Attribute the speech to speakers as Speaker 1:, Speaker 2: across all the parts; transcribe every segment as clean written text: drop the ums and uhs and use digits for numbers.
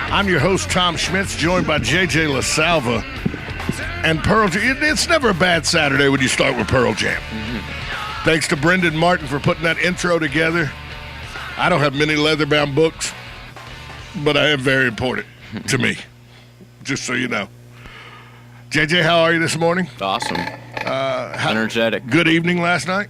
Speaker 1: I'm your host, Tom Schmitz, joined by JJ LaSalva and Pearl Jam. It's never a bad Saturday when you start with Pearl Jam. Thanks to Brendan Martin for putting that intro together. I don't have many leather-bound books, but I am very important to me, just so you know. JJ, how are you this morning?
Speaker 2: Awesome. Energetic.
Speaker 1: Good evening last night?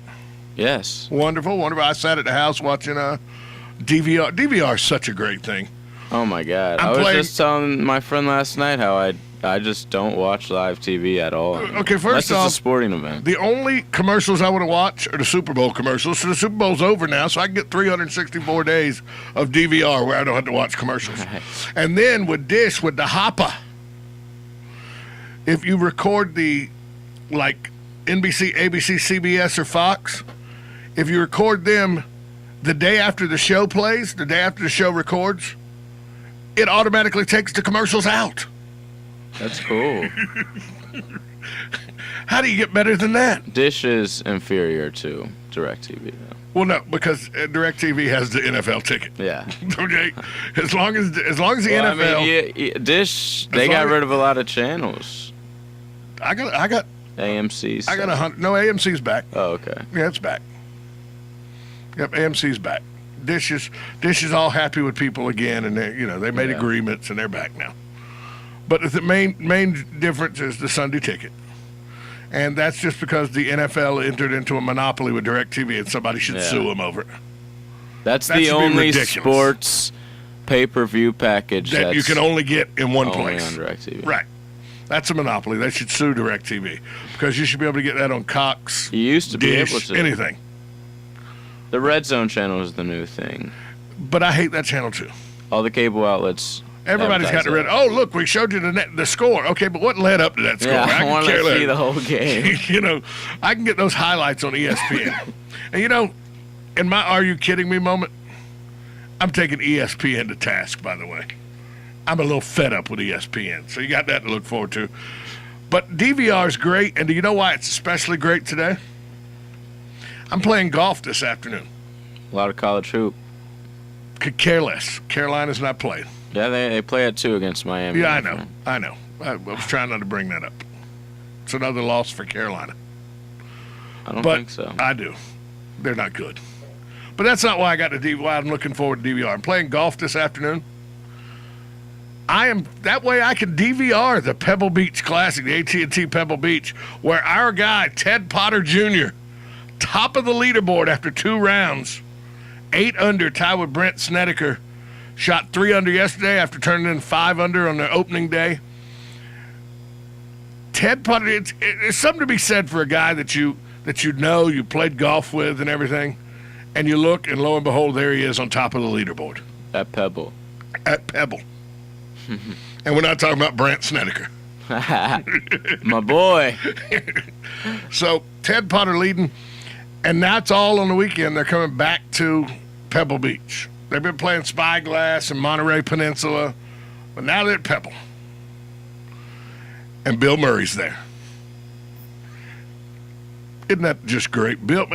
Speaker 2: Yes.
Speaker 1: Wonderful. I sat at the house watching DVR. DVR is such a great thing.
Speaker 2: Oh, my God. I was just telling my friend last night how I just don't watch live TV at all.
Speaker 1: Okay, first off,
Speaker 2: it's a sporting event.
Speaker 1: The only commercials I want to watch are the Super Bowl commercials. So the Super Bowl's over now, so I can get 364 days of DVR where I don't have to watch commercials. Right. And then with Dish, with the Hopper, if you record the, like, NBC, ABC, CBS, or Fox, if you record them the day after the show plays, the day after the show records, it automatically takes the commercials out.
Speaker 2: That's cool.
Speaker 1: How do you get better than that?
Speaker 2: Dish is inferior to DirecTV, though.
Speaker 1: Well, no, because DirecTV has the NFL ticket.
Speaker 2: Yeah.
Speaker 1: Okay. As long as the NFL.
Speaker 2: I mean, Dish, they got rid of a lot of channels.
Speaker 1: I got
Speaker 2: AMC.
Speaker 1: I got 100. No, AMC's back.
Speaker 2: Oh, okay.
Speaker 1: Yeah, it's back. Yep, AMC's back. Dish is all happy with people again, and they made agreements and they're back now. But the main difference is the Sunday ticket, and that's just because the NFL entered into a monopoly with DirecTV, and somebody should sue them over it.
Speaker 2: That's the only sports pay-per-view package
Speaker 1: that you can only get in one place.
Speaker 2: On DirecTV.
Speaker 1: Right. That's a monopoly. They should sue DirecTV because you should be able to get that on Cox.
Speaker 2: You used to
Speaker 1: Dish,
Speaker 2: be able to.
Speaker 1: Anything.
Speaker 2: The Red Zone channel is the new thing.
Speaker 1: But I hate that channel too.
Speaker 2: All the cable outlets.
Speaker 1: Everybody's got the red. Oh, look, we showed you the score. Okay, but what led up to that score?
Speaker 2: Yeah, I want to see the whole game.
Speaker 1: I can get those highlights on ESPN. And in my "Are you kidding me" moment, I'm taking ESPN to task. By the way, I'm a little fed up with ESPN, so you got that to look forward to. But DVR is great, and do you know why it's especially great today? I'm playing golf this afternoon.
Speaker 2: A lot of college hoop.
Speaker 1: Could care less. Carolina's not playing.
Speaker 2: Yeah, they play at 2 against Miami.
Speaker 1: Yeah, I know. I was trying not to bring that up. It's another loss for Carolina.
Speaker 2: I don't think so.
Speaker 1: I do. They're not good. But that's not why I got to DVR. Why I'm looking forward to DVR. I'm playing golf this afternoon. That way I can DVR the Pebble Beach Classic, the AT&T Pebble Beach, where our guy, Ted Potter Jr., top of the leaderboard after 2 rounds, 8 under, tied with Brent Snedeker. Shot 3 under yesterday after turning in 5 under on the opening day. Ted Potter, it's something to be said for a guy that you played golf with and everything, and you look, and lo and behold, there he is on top of the leaderboard.
Speaker 2: At Pebble.
Speaker 1: At Pebble. And we're not talking about Brent Snedeker.
Speaker 2: My boy.
Speaker 1: So, Ted Potter leading, and that's all on the weekend. They're coming back to Pebble Beach. They've been playing Spyglass and Monterey Peninsula, but now they're at Pebble. And Bill Murray's there. Isn't that just great? Bill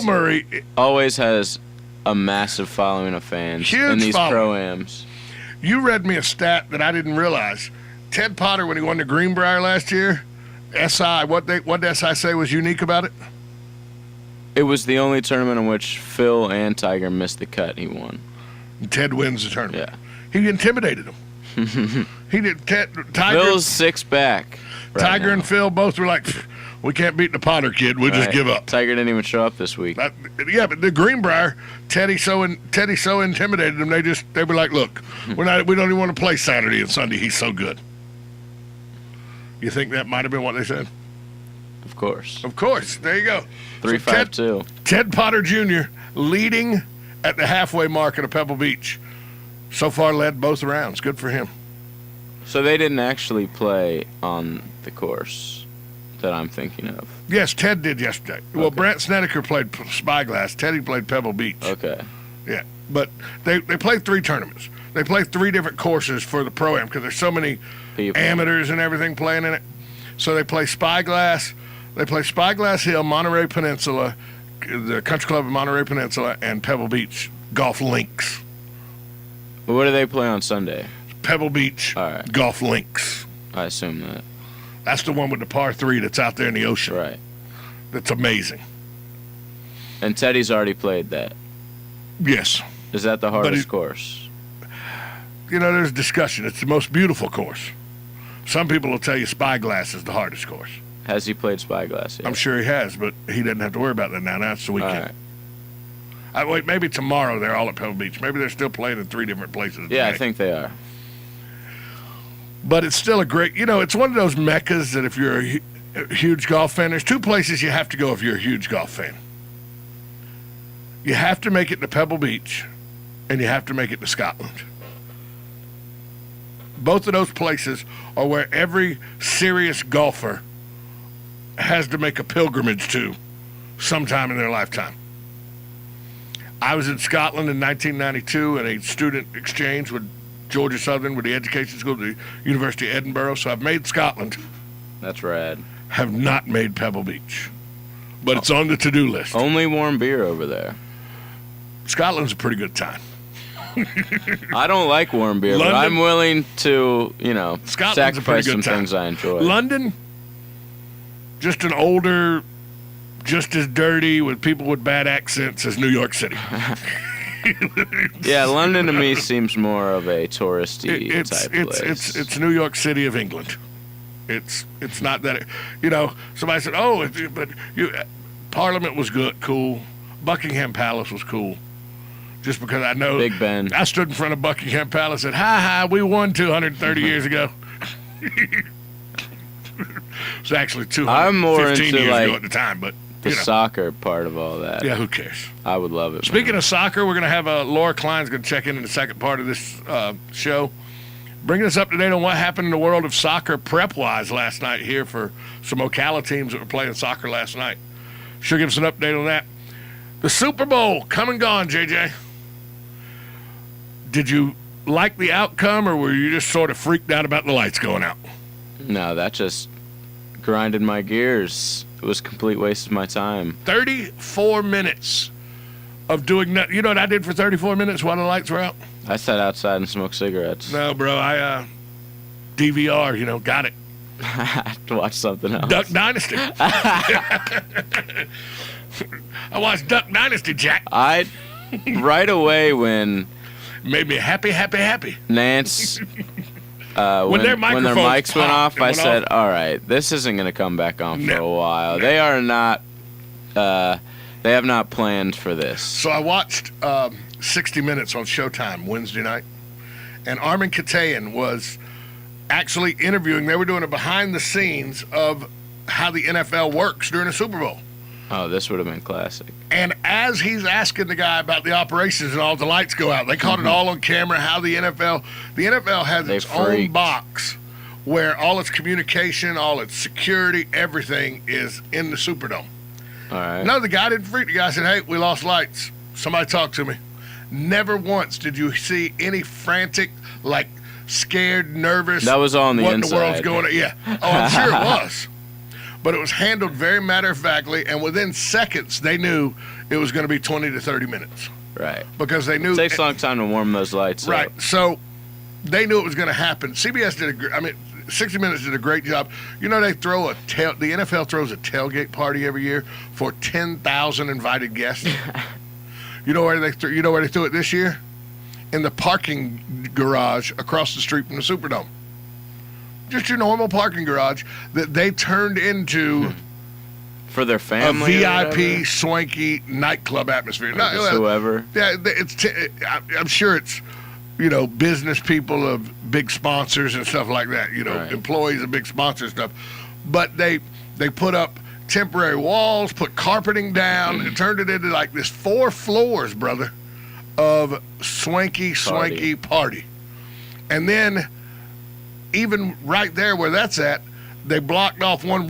Speaker 1: Murray
Speaker 2: always has a massive following of fans in these pro-ams.
Speaker 1: You read me a stat that I didn't realize. Ted Potter, when he won the Greenbrier last year, what did SI say was unique about it?
Speaker 2: It was the only tournament in which Phil and Tiger missed the cut. He won.
Speaker 1: Ted wins the tournament.
Speaker 2: Yeah.
Speaker 1: He intimidated him. He did. Tiger.
Speaker 2: Phil's 6 back.
Speaker 1: Tiger and Phil both were like, we can't beat the Potter kid. We'll just give up.
Speaker 2: Tiger didn't even show up this week.
Speaker 1: But the Greenbrier, Teddy so intimidated them. They were like, look, we don't even want to play Saturday and Sunday. He's so good. You think that might have been what they said?
Speaker 2: Of course.
Speaker 1: Of course. There you go.
Speaker 2: 3-5-2.
Speaker 1: Ted Potter Jr. leading at the halfway mark at Pebble Beach. So far led both rounds. Good for him.
Speaker 2: So they didn't actually play on the course that I'm thinking of.
Speaker 1: Yes, Ted did yesterday. Okay. Well, Brent Snedeker played Spyglass. Teddy played Pebble Beach.
Speaker 2: Okay.
Speaker 1: Yeah, but they played 3 tournaments. They play 3 different courses for the Pro-Am because there's so many amateurs and everything playing in it. So they play Spyglass. They play Spyglass Hill, Monterey Peninsula, the Country Club of Monterey Peninsula, and Pebble Beach Golf Links.
Speaker 2: What do they play on Sunday?
Speaker 1: Pebble Beach
Speaker 2: All right.
Speaker 1: Golf Links.
Speaker 2: I assume that.
Speaker 1: That's the one with the par 3 that's out there in the ocean.
Speaker 2: Right.
Speaker 1: That's amazing.
Speaker 2: And Teddy's already played that.
Speaker 1: Yes.
Speaker 2: Is that the hardest course?
Speaker 1: You know, there's discussion. It's the most beautiful course. Some people will tell you Spyglass is the hardest course.
Speaker 2: Has he played Spyglass yet?
Speaker 1: I'm sure he has, but he doesn't have to worry about that now. Now it's the weekend.
Speaker 2: All right.
Speaker 1: Wait, maybe tomorrow they're all at Pebble Beach. Maybe they're still playing in 3 different places.
Speaker 2: Yeah,
Speaker 1: today.
Speaker 2: I think they are.
Speaker 1: But it's still a great, it's one of those meccas that if you're a huge golf fan, there's 2 places you have to go if you're a huge golf fan. You have to make it to Pebble Beach, and you have to make it to Scotland. Both of those places are where every serious golfer has to make a pilgrimage to sometime in their lifetime. I was in Scotland in 1992 in a student exchange with Georgia Southern with the education school at the University of Edinburgh. So I've made Scotland.
Speaker 2: That's rad.
Speaker 1: Have not made Pebble Beach. But it's on the to-do list.
Speaker 2: Only warm beer over there.
Speaker 1: Scotland's a pretty good time.
Speaker 2: I don't like warm beer, but I'm willing to, sacrifice some things I enjoy.
Speaker 1: London, just an older, just as dirty with people with bad accents as New York City.
Speaker 2: Yeah, London to me seems more of a touristy type place.
Speaker 1: It's New York City of England. It's not that, somebody said, Parliament was good, cool. Buckingham Palace was cool. Just because I know
Speaker 2: Big Ben.
Speaker 1: I stood in front of Buckingham Palace and said, hi, we won 230 years ago. It's actually 215 years ago at the time, but
Speaker 2: the soccer part of all that.
Speaker 1: Yeah, who cares?
Speaker 2: I would love it.
Speaker 1: Speaking of soccer, we're going to have Laura Klein's going to check in the second part of this show. Bringing us up to date on what happened in the world of soccer prep-wise last night here for some Ocala teams that were playing soccer last night. She'll give us an update on that. The Super Bowl, come and gone, JJ. Did you like the outcome, or were you just sort of freaked out about the lights going out?
Speaker 2: No, that just grinded my gears. It was a complete waste of my time.
Speaker 1: 34 minutes of doing nothing. You know what I did for 34 minutes while the lights were out?
Speaker 2: I sat outside and smoked cigarettes.
Speaker 1: No, bro, I DVR, got it.
Speaker 2: I have to watch something else.
Speaker 1: Duck Dynasty. I watched Duck Dynasty, Jack.
Speaker 2: Right away when...
Speaker 1: Made me happy.
Speaker 2: Nance, when their mics went off, I said, all right, this isn't going to come back on for a while. They are not, they have not planned for this.
Speaker 1: So I watched 60 Minutes on Showtime Wednesday night, and Armin Katayan was actually interviewing. They were doing a behind the scenes of how the NFL works during a Super Bowl.
Speaker 2: Oh, this would have been classic.
Speaker 1: And as he's asking the guy about the operations and all, the lights go out. They caught it all on camera, how the NFL has its own box where all its communication, all its security, everything is in the Superdome.
Speaker 2: All right.
Speaker 1: No, the guy didn't freak. The guy said, hey, we lost lights. Somebody talk to me. Never once did you see any frantic, scared, nervous.
Speaker 2: That was all on the inside.
Speaker 1: What in the world's going on? Yeah. Oh, I'm sure it was. But it was handled very matter-of-factly, and within seconds, they knew it was going to be 20 to 30 minutes.
Speaker 2: Right.
Speaker 1: Because they knew...
Speaker 2: It takes a long time to warm those lights
Speaker 1: up. Right. So they knew it was going to happen. CBS 60 Minutes did a great job. They throw the NFL throws a tailgate party every year for 10,000 invited guests. You know where they threw it this year? In the parking garage across the street from the Superdome. Just your normal parking garage that they turned into
Speaker 2: for their family,
Speaker 1: a VIP swanky nightclub atmosphere.
Speaker 2: Whoever.
Speaker 1: Yeah, I'm sure it's business people of big sponsors and stuff like that.
Speaker 2: Right.
Speaker 1: Employees of big sponsor stuff, but they put up temporary walls, put carpeting down, and turned it into this 4 floors, brother, of swanky party, and then. Even right there where that's at, they blocked off an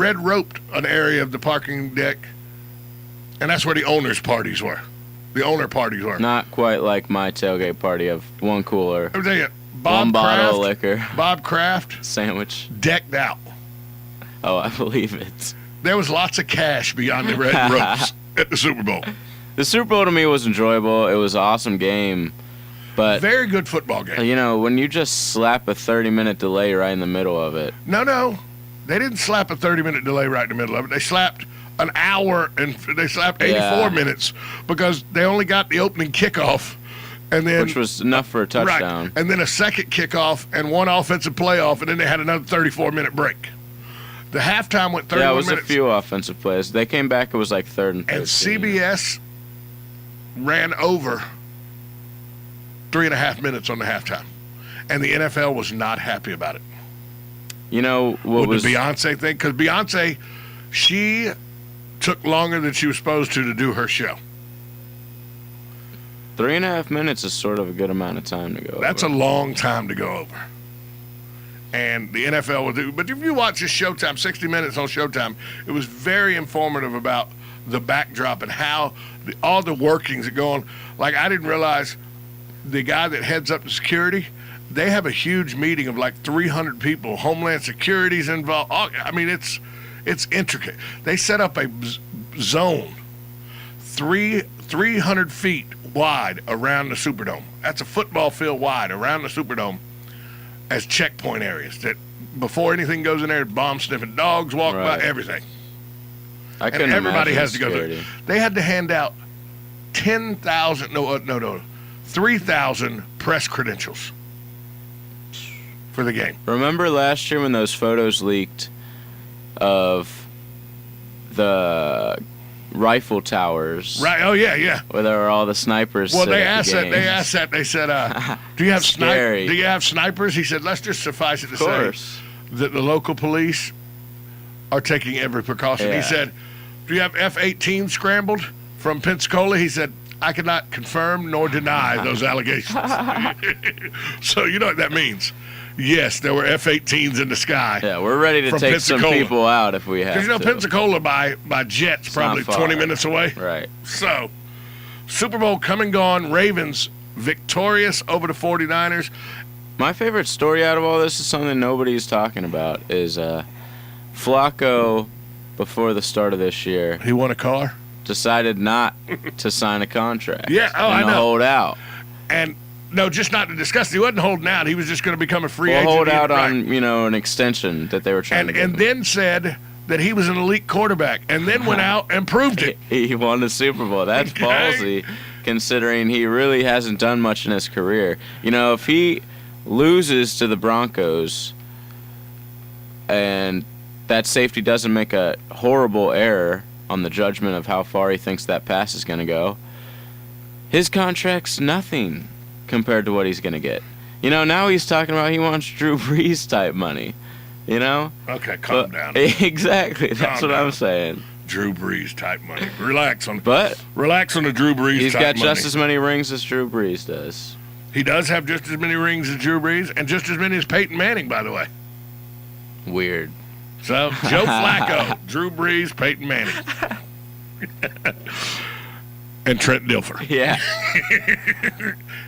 Speaker 1: area of the parking deck, and that's where the owners' parties were. The owner parties were.
Speaker 2: Not quite like my tailgate party of one cooler,
Speaker 1: one
Speaker 2: bottle of liquor,
Speaker 1: Bob Kraft
Speaker 2: sandwich,
Speaker 1: decked out.
Speaker 2: Oh, I believe it.
Speaker 1: There was lots of cash beyond the red ropes at the Super Bowl.
Speaker 2: The Super Bowl to me was enjoyable. It was an awesome game. But
Speaker 1: very good football game.
Speaker 2: You know, when you just slap a 30-minute delay right in the middle of it.
Speaker 1: No. They didn't slap a 30-minute delay right in the middle of it. They slapped an hour and they slapped 84 minutes because they only got the opening kickoff. And then,
Speaker 2: which was enough for a touchdown.
Speaker 1: Right. And then a second kickoff and one offensive playoff, and then they had another 34-minute break. The halftime went 31 minutes.
Speaker 2: Yeah, it was a few offensive plays. They came back, it was like 3rd and 13.
Speaker 1: And CBS ran over 3.5 minutes on the halftime. And the NFL was not happy about it.
Speaker 2: You know, what was
Speaker 1: the Beyonce thing? Because Beyonce, she took longer than she was supposed to do her show.
Speaker 2: 3.5 minutes is sort of a good amount of time to go
Speaker 1: That's
Speaker 2: over.
Speaker 1: a long time to go over. And the NFL will do. But if you watch this Showtime, 60 Minutes on Showtime, it was very informative about the backdrop and how all the workings that go on. Like, I didn't realize the guy that heads up the security, they have a huge meeting of like 300 people. Homeland Security's involved. I mean, it's intricate. They set up a zone 300 feet wide around the Superdome. That's a football field wide around the Superdome as checkpoint areas that before anything goes in there, bomb sniffing dogs walk by, everything.
Speaker 2: I couldn't
Speaker 1: and everybody
Speaker 2: imagine
Speaker 1: has to go through. They had to hand out 3,000 press credentials for the game.
Speaker 2: Remember last year when those photos leaked of the rifle towers?
Speaker 1: Right. Oh yeah.
Speaker 2: Where there were all the snipers.
Speaker 1: Well, they asked that. They said, "Do you have Do you have snipers?" He said, "Let's just suffice it to say that the local police are taking every precaution."
Speaker 2: Yeah.
Speaker 1: He said, "Do you have F-18 scrambled from Pensacola?" He said, "I cannot confirm nor deny those allegations." So you know what that means. Yes, there were F-18s in the sky.
Speaker 2: Yeah, we're ready to take some people out if we have to.
Speaker 1: Because, you know, Pensacola by jet's probably 20 minutes away.
Speaker 2: Right.
Speaker 1: So, Super Bowl come and gone. Ravens victorious over the 49ers.
Speaker 2: My favorite story out of all this is something nobody's talking about, is Flacco, before the start of this year,
Speaker 1: he won a car?
Speaker 2: Decided not to sign a contract.
Speaker 1: Yeah, I know.
Speaker 2: Hold out.
Speaker 1: And... no, just not to discuss it. He wasn't holding out. He was just going to become a free agent.
Speaker 2: Hold out on, an extension that they were trying to get.
Speaker 1: And then said that he was an elite quarterback, and then went out and proved it.
Speaker 2: He won the Super Bowl. That's ballsy, considering he really hasn't done much in his career. You know, if he loses to the Broncos and that safety doesn't make a horrible error on the judgment of how far he thinks that pass is going to go, his contract's nothing compared to what he's going to get. You know, now he's talking about he wants Drew Brees type money, you know?
Speaker 1: Okay, calm down.
Speaker 2: Exactly. That's what I'm saying.
Speaker 1: Drew Brees type money. Relax on
Speaker 2: the
Speaker 1: Drew Brees type money.
Speaker 2: He's got just as many rings as Drew Brees does.
Speaker 1: He does have just as many rings as Drew Brees, and just as many as Peyton Manning, by the way.
Speaker 2: Weird.
Speaker 1: So, Joe Flacco, Drew Brees, Peyton Manning. And Trent Dilfer.
Speaker 2: Yeah.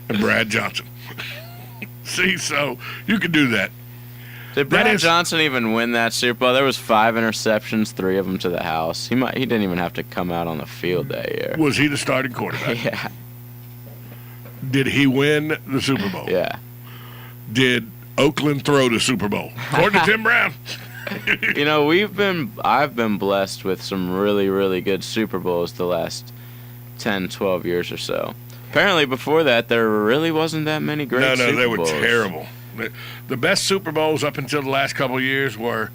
Speaker 1: And Brad Johnson. See, so you can do that.
Speaker 2: Did Brad Johnson even win that Super Bowl? There was 5 interceptions, 3 of them to the house. He didn't even have to come out on the field that year.
Speaker 1: Was he the starting quarterback?
Speaker 2: Yeah.
Speaker 1: Did he win the Super Bowl?
Speaker 2: Yeah.
Speaker 1: Did Oakland throw the Super Bowl? According to Tim Brown.
Speaker 2: You know, I've been blessed with some really, really good Super Bowls the last 10, 12 years or so. Apparently, before that, there really wasn't that many great Super Bowls.
Speaker 1: No, they were terrible. The best Super Bowls up until the last couple of years were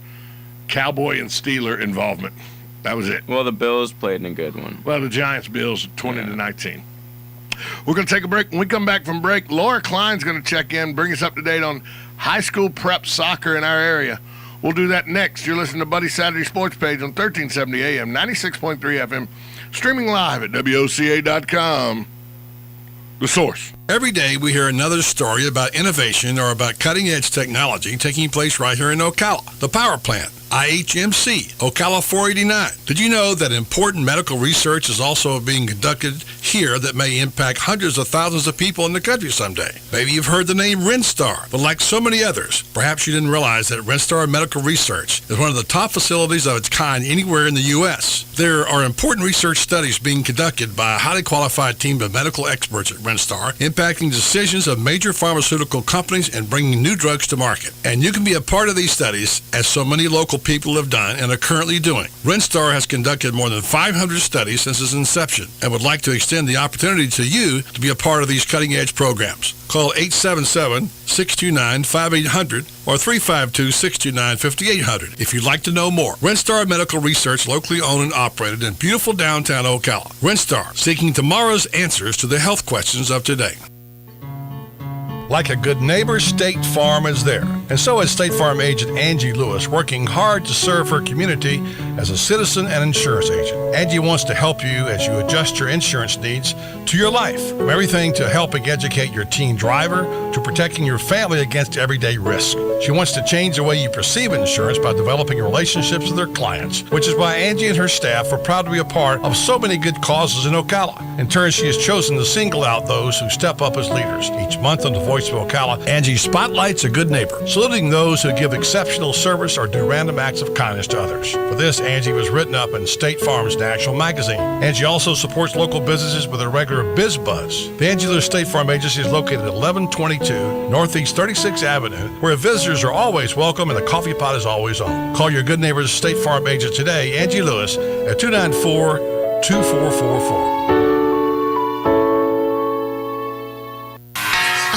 Speaker 1: Cowboy and Steeler involvement. That was it.
Speaker 2: Well, the Bills played in a good one.
Speaker 1: Well, the Giants-Bills, 20-19. We're going to take a break. When we come back from break, Laura Klein's going to check in, bring us up to date on high school prep soccer in our area. We'll do that next. You're listening to Buddy Saturday Sports Page on 1370 AM, 96.3 FM, streaming live at WOCA.com. The Source.
Speaker 3: Every day we hear another story about innovation or about cutting-edge technology taking place right here in Ocala. The power plant, IHMC, Ocala 489. Did you know that important medical research is also being conducted here that may impact hundreds of thousands of people in the country someday? Maybe you've heard the name Renstar, but like so many others, perhaps you didn't realize that Renstar Medical Research is one of the top facilities of its kind anywhere in the U.S. There are important research studies being conducted by a highly qualified team of medical experts at Renstar in impacting decisions of major pharmaceutical companies and bringing new drugs to market. And you can be a part of these studies, as so many local people have done and are currently doing. RenStar has conducted more than 500 studies since its inception and would like to extend the opportunity to you to be a part of these cutting-edge programs. Call 877-629-5800 or 352-629-5800 if you'd like to know more. RenStar Medical Research, locally owned and operated in beautiful downtown Ocala. RenStar, seeking tomorrow's answers to the health questions of today. Like a good neighbor, State Farm is there. And so is State Farm agent Angie Lewis, working hard to serve her community as a citizen and insurance agent. Angie wants to help you as you adjust your insurance needs to your life. From everything to helping educate your teen driver to protecting your family against everyday risk. She wants to change the way you perceive insurance by developing relationships with her clients, which is why Angie and her staff are proud to be a part of so many good causes in Ocala. In turn, she has chosen to single out those who step up as leaders. Each month on the Voice of Ocala, Angie spotlights a good neighbor, saluting those who give exceptional service or do random acts of kindness to others. For this, Angie was written up in State Farm's National Magazine. Angie also supports local businesses with a regular Biz Buzz. The Angie Lewis State Farm Agency is located at 1122 Northeast 36th Avenue, where visitors are always welcome and the coffee pot is always on. Call your good neighbor's State Farm agent today, Angie Lewis, at 294-2444.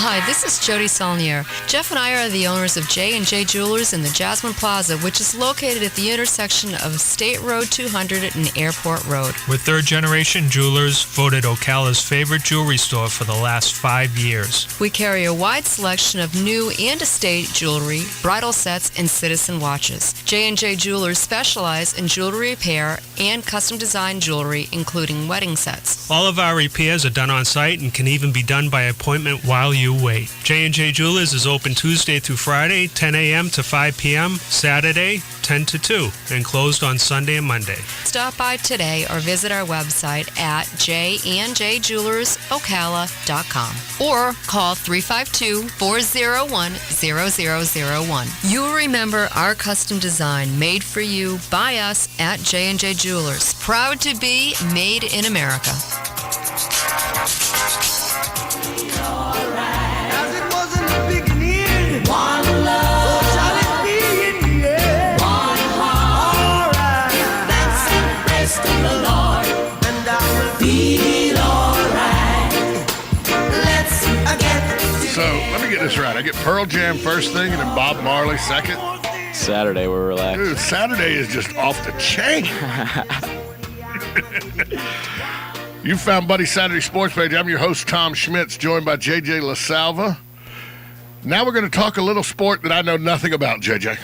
Speaker 4: Hi, this is Jody Saulnier. Jeff and I are the owners of J&J Jewelers in the Jasmine Plaza, which is located at the intersection of State Road 200 and Airport Road.
Speaker 5: We're third-generation jewelers, voted Ocala's favorite jewelry store for the last 5 years.
Speaker 4: We carry a wide selection of new and estate jewelry, bridal sets, and citizen watches. J&J Jewelers specialize in jewelry repair and custom-designed jewelry, including wedding sets.
Speaker 5: All of our repairs are done on site and can even be done by appointment while you wait. J&J Jewelers is open Tuesday through Friday, 10 a.m. to 5 p.m., Saturday, 10 to 2, and closed on Sunday and Monday.
Speaker 4: Stop by today or visit our website at jandjjewelersocala.com or call 352-401-0001. You will remember our custom design made for you by us at J&J Jewelers. Proud to be made in America.
Speaker 1: So let me get this right. I get Pearl Jam first thing and then Bob Marley second.
Speaker 2: Saturday, we're relaxed.
Speaker 1: Dude, Saturday is just off the chain. You found Buddy Saturday Sports Page. I'm your host, Tom Schmitz, joined by JJ LaSalva. Now we're going to talk a little sport that I know nothing about, JJ.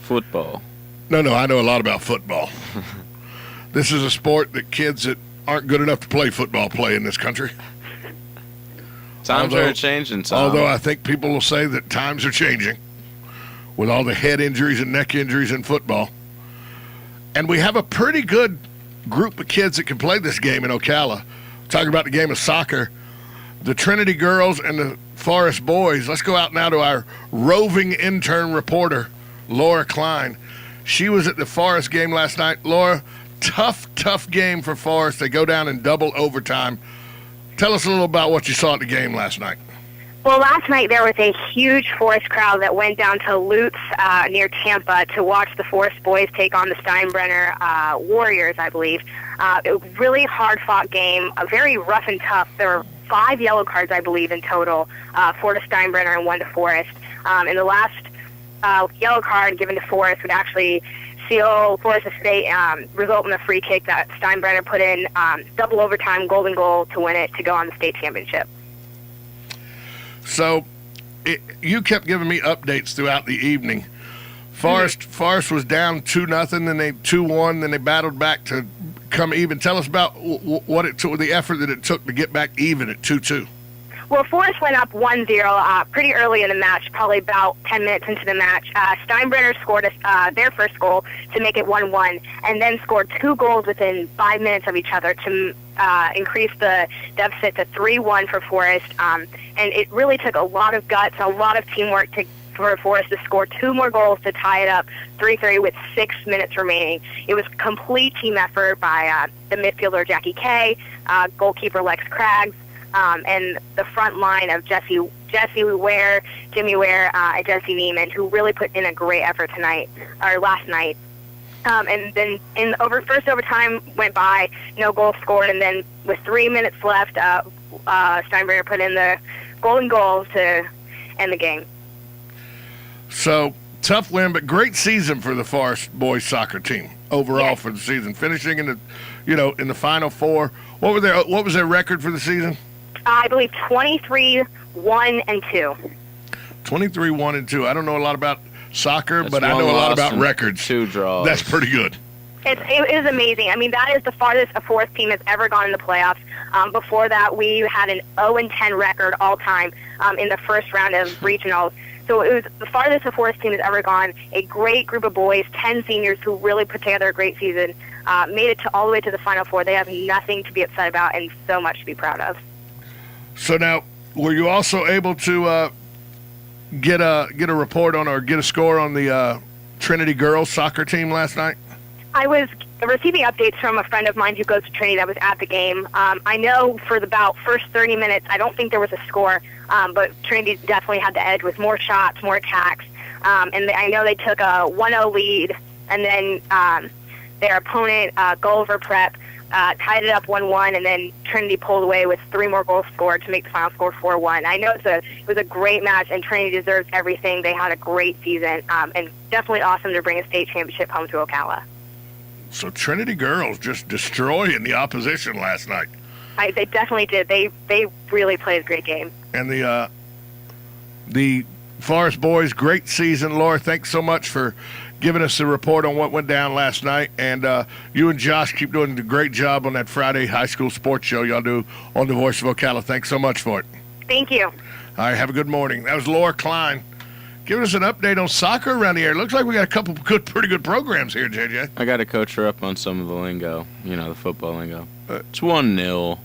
Speaker 2: Football.
Speaker 1: No, I know a lot about football. This is a sport that kids that aren't good enough to play football play in this country.
Speaker 2: Times are changing, Tom.
Speaker 1: Although I think people will say that times are changing with all the head injuries and neck injuries in football. And we have a pretty good group of kids that can play this game in Ocala. Talking about the game of soccer, the Trinity girls and the Forest boys. Let's go out now to our roving intern reporter, Laura Klein. She was at the Forest game last night. Laura, tough game for Forest. They go down in double overtime. Tell us a little about what you saw at the game last night.
Speaker 6: Well, last night there was a huge Forest crowd that went down to Lutz near Tampa to watch the Forest boys take on the Steinbrenner Warriors, I believe. It was a really hard-fought game, very rough and tough. There were 5 yellow cards, I believe, in total, 4 to Steinbrenner and 1 to Forest. And the last yellow card given to Forest would actually seal Forest State, result in a free kick that Steinbrenner put in, double overtime golden goal to win it to go on the state championship.
Speaker 1: So you kept giving me updates throughout the evening. Forest was down 2-0, then they 2-1, then they battled back to come even. Tell us about what it took, the effort that it took to get back even at 2-2.
Speaker 6: Well, Forest went up 1-0 pretty early in the match, probably about 10 minutes into the match. Steinbrenner scored their first goal to make it 1-1, and then scored 2 goals within 5 minutes of each other to increase the deficit to 3-1 for Forest. And it really took a lot of guts, a lot of teamwork for Forest to score 2 more goals to tie it up 3-3 with 6 minutes remaining. It was a complete team effort by the midfielder Jackie Kay, goalkeeper Lex Craggs, and the front line of Jesse Ware, Jimmy Ware, and Jesse Neiman, who really put in a great effort last night. And then first overtime went by, no goal scored, and then with 3 minutes left, Steinbrenner put in the golden goal to end the game.
Speaker 1: So, tough win, but great season for the Forest boys soccer team overall for the season, finishing in the Final Four. What was their record for the season?
Speaker 6: I believe 23-1-2.
Speaker 1: 23-1-2. I don't know a lot about soccer,
Speaker 2: That's
Speaker 1: but I know a lot about records.
Speaker 2: 2 draws.
Speaker 1: That's pretty good.
Speaker 6: It is amazing. I mean, that is the farthest a Forest team has ever gone in the playoffs. Before that, we had an 0-10 record all time in the first round of regionals. So it was the farthest a Forest team has ever gone. A great group of boys, 10 seniors who really put together a great season, made it all the way to the Final Four. They have nothing to be upset about and so much to be proud of.
Speaker 1: So now, were you also able to get a report on or get a score on the Trinity girls soccer team last night?
Speaker 6: I was receiving updates from a friend of mine who goes to Trinity that was at the game. I know for about first 30 minutes, I don't think there was a score, but Trinity definitely had the edge with more shots, more attacks. And I know they took a 1-0 lead, and then their opponent, Gulliver Prep, tied it up 1-1, and then Trinity pulled away with 3 more goals scored to make the final score 4-1. I know it was a great match, and Trinity deserves everything. They had a great season, and definitely awesome to bring a state championship home to Ocala.
Speaker 1: So Trinity girls just destroying the opposition last night.
Speaker 6: They definitely did. They really played a great game.
Speaker 1: And the Forest boys, great season. Laura, thanks so much for giving us a report on what went down last night. And you and Josh keep doing a great job on that Friday high school sports show y'all do on the Voice of Ocala. Thanks so much for it.
Speaker 6: Thank you.
Speaker 1: All right, have a good morning. That was Laura Klein giving us an update on soccer around the area. Looks like we got a couple pretty good programs here, JJ.
Speaker 2: I got to coach her up on some of the lingo, the football lingo. It's 1-0,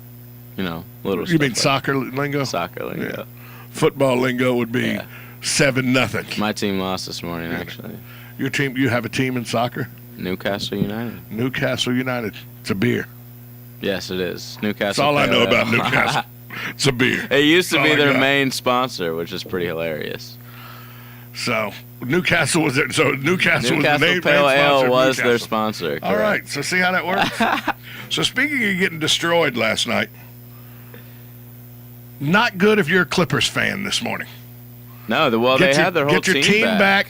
Speaker 2: little
Speaker 1: You mean
Speaker 2: like
Speaker 1: soccer lingo?
Speaker 2: Soccer lingo.
Speaker 1: Yeah. Football lingo would be 7-0.
Speaker 2: My team lost this morning, actually.
Speaker 1: Your team, you have a team in soccer?
Speaker 2: Newcastle United.
Speaker 1: Newcastle United. It's a beer.
Speaker 2: Yes, it is. Newcastle.
Speaker 1: That's all I know about Newcastle. It's a beer.
Speaker 2: It used to be their main sponsor, which is pretty hilarious.
Speaker 1: So Newcastle was there. So Newcastle was the main
Speaker 2: Pale Ale was
Speaker 1: Newcastle.
Speaker 2: Their sponsor. Correct.
Speaker 1: All right. So see how that works. So speaking of getting destroyed last night, not good if you're a Clippers fan this morning.
Speaker 2: No, they had their whole
Speaker 1: team back. Get your team back.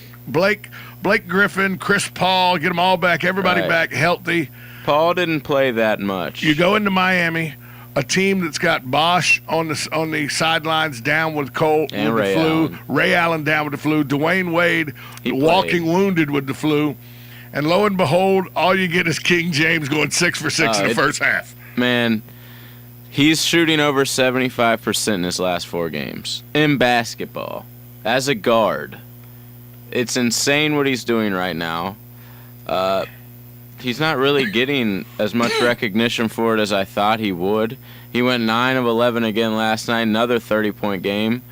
Speaker 1: Blake Griffin, Chris Paul, get them all back. Everybody back healthy.
Speaker 2: Paul didn't play that much.
Speaker 1: You go into Miami, a team that's got Bosch on the sidelines down with cold
Speaker 2: and
Speaker 1: with
Speaker 2: Ray
Speaker 1: the flu.
Speaker 2: Allen.
Speaker 1: Ray Allen down with the flu. Dwayne Wade walking wounded with the flu. And lo and behold, all you get is King James going 6 for 6 in the first half.
Speaker 2: Man, he's shooting over 75% in his last 4 games in basketball as a guard. It's insane what he's doing right now. He's not really getting as much recognition for it as I thought he would. He went 9 of 11 again last night, another 30-point game.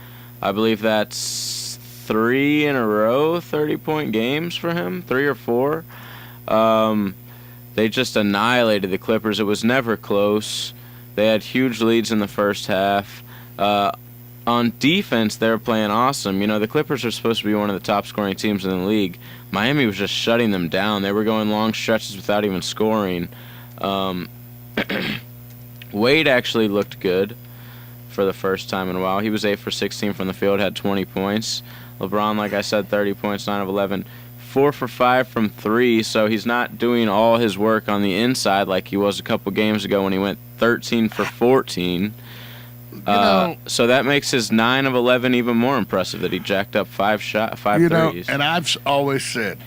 Speaker 2: I believe that's 3 in a row 30-point games for him, 3 or 4. They just annihilated the Clippers. It was never close. They had huge leads in the first half. On defense, they were playing awesome. The Clippers are supposed to be one of the top-scoring teams in the league. Miami was just shutting them down. They were going long stretches without even scoring. Wade actually looked good for the first time in a while. He was 8 for 16 from the field, had 20 points. LeBron, like I said, 30 points, 9 of 11. 4 for 5 from 3, so he's not doing all his work on the inside like he was a couple games ago when he went 13 for 14. So that makes his 9 of 11 even more impressive that he jacked up 5 threes.
Speaker 1: And I've always said,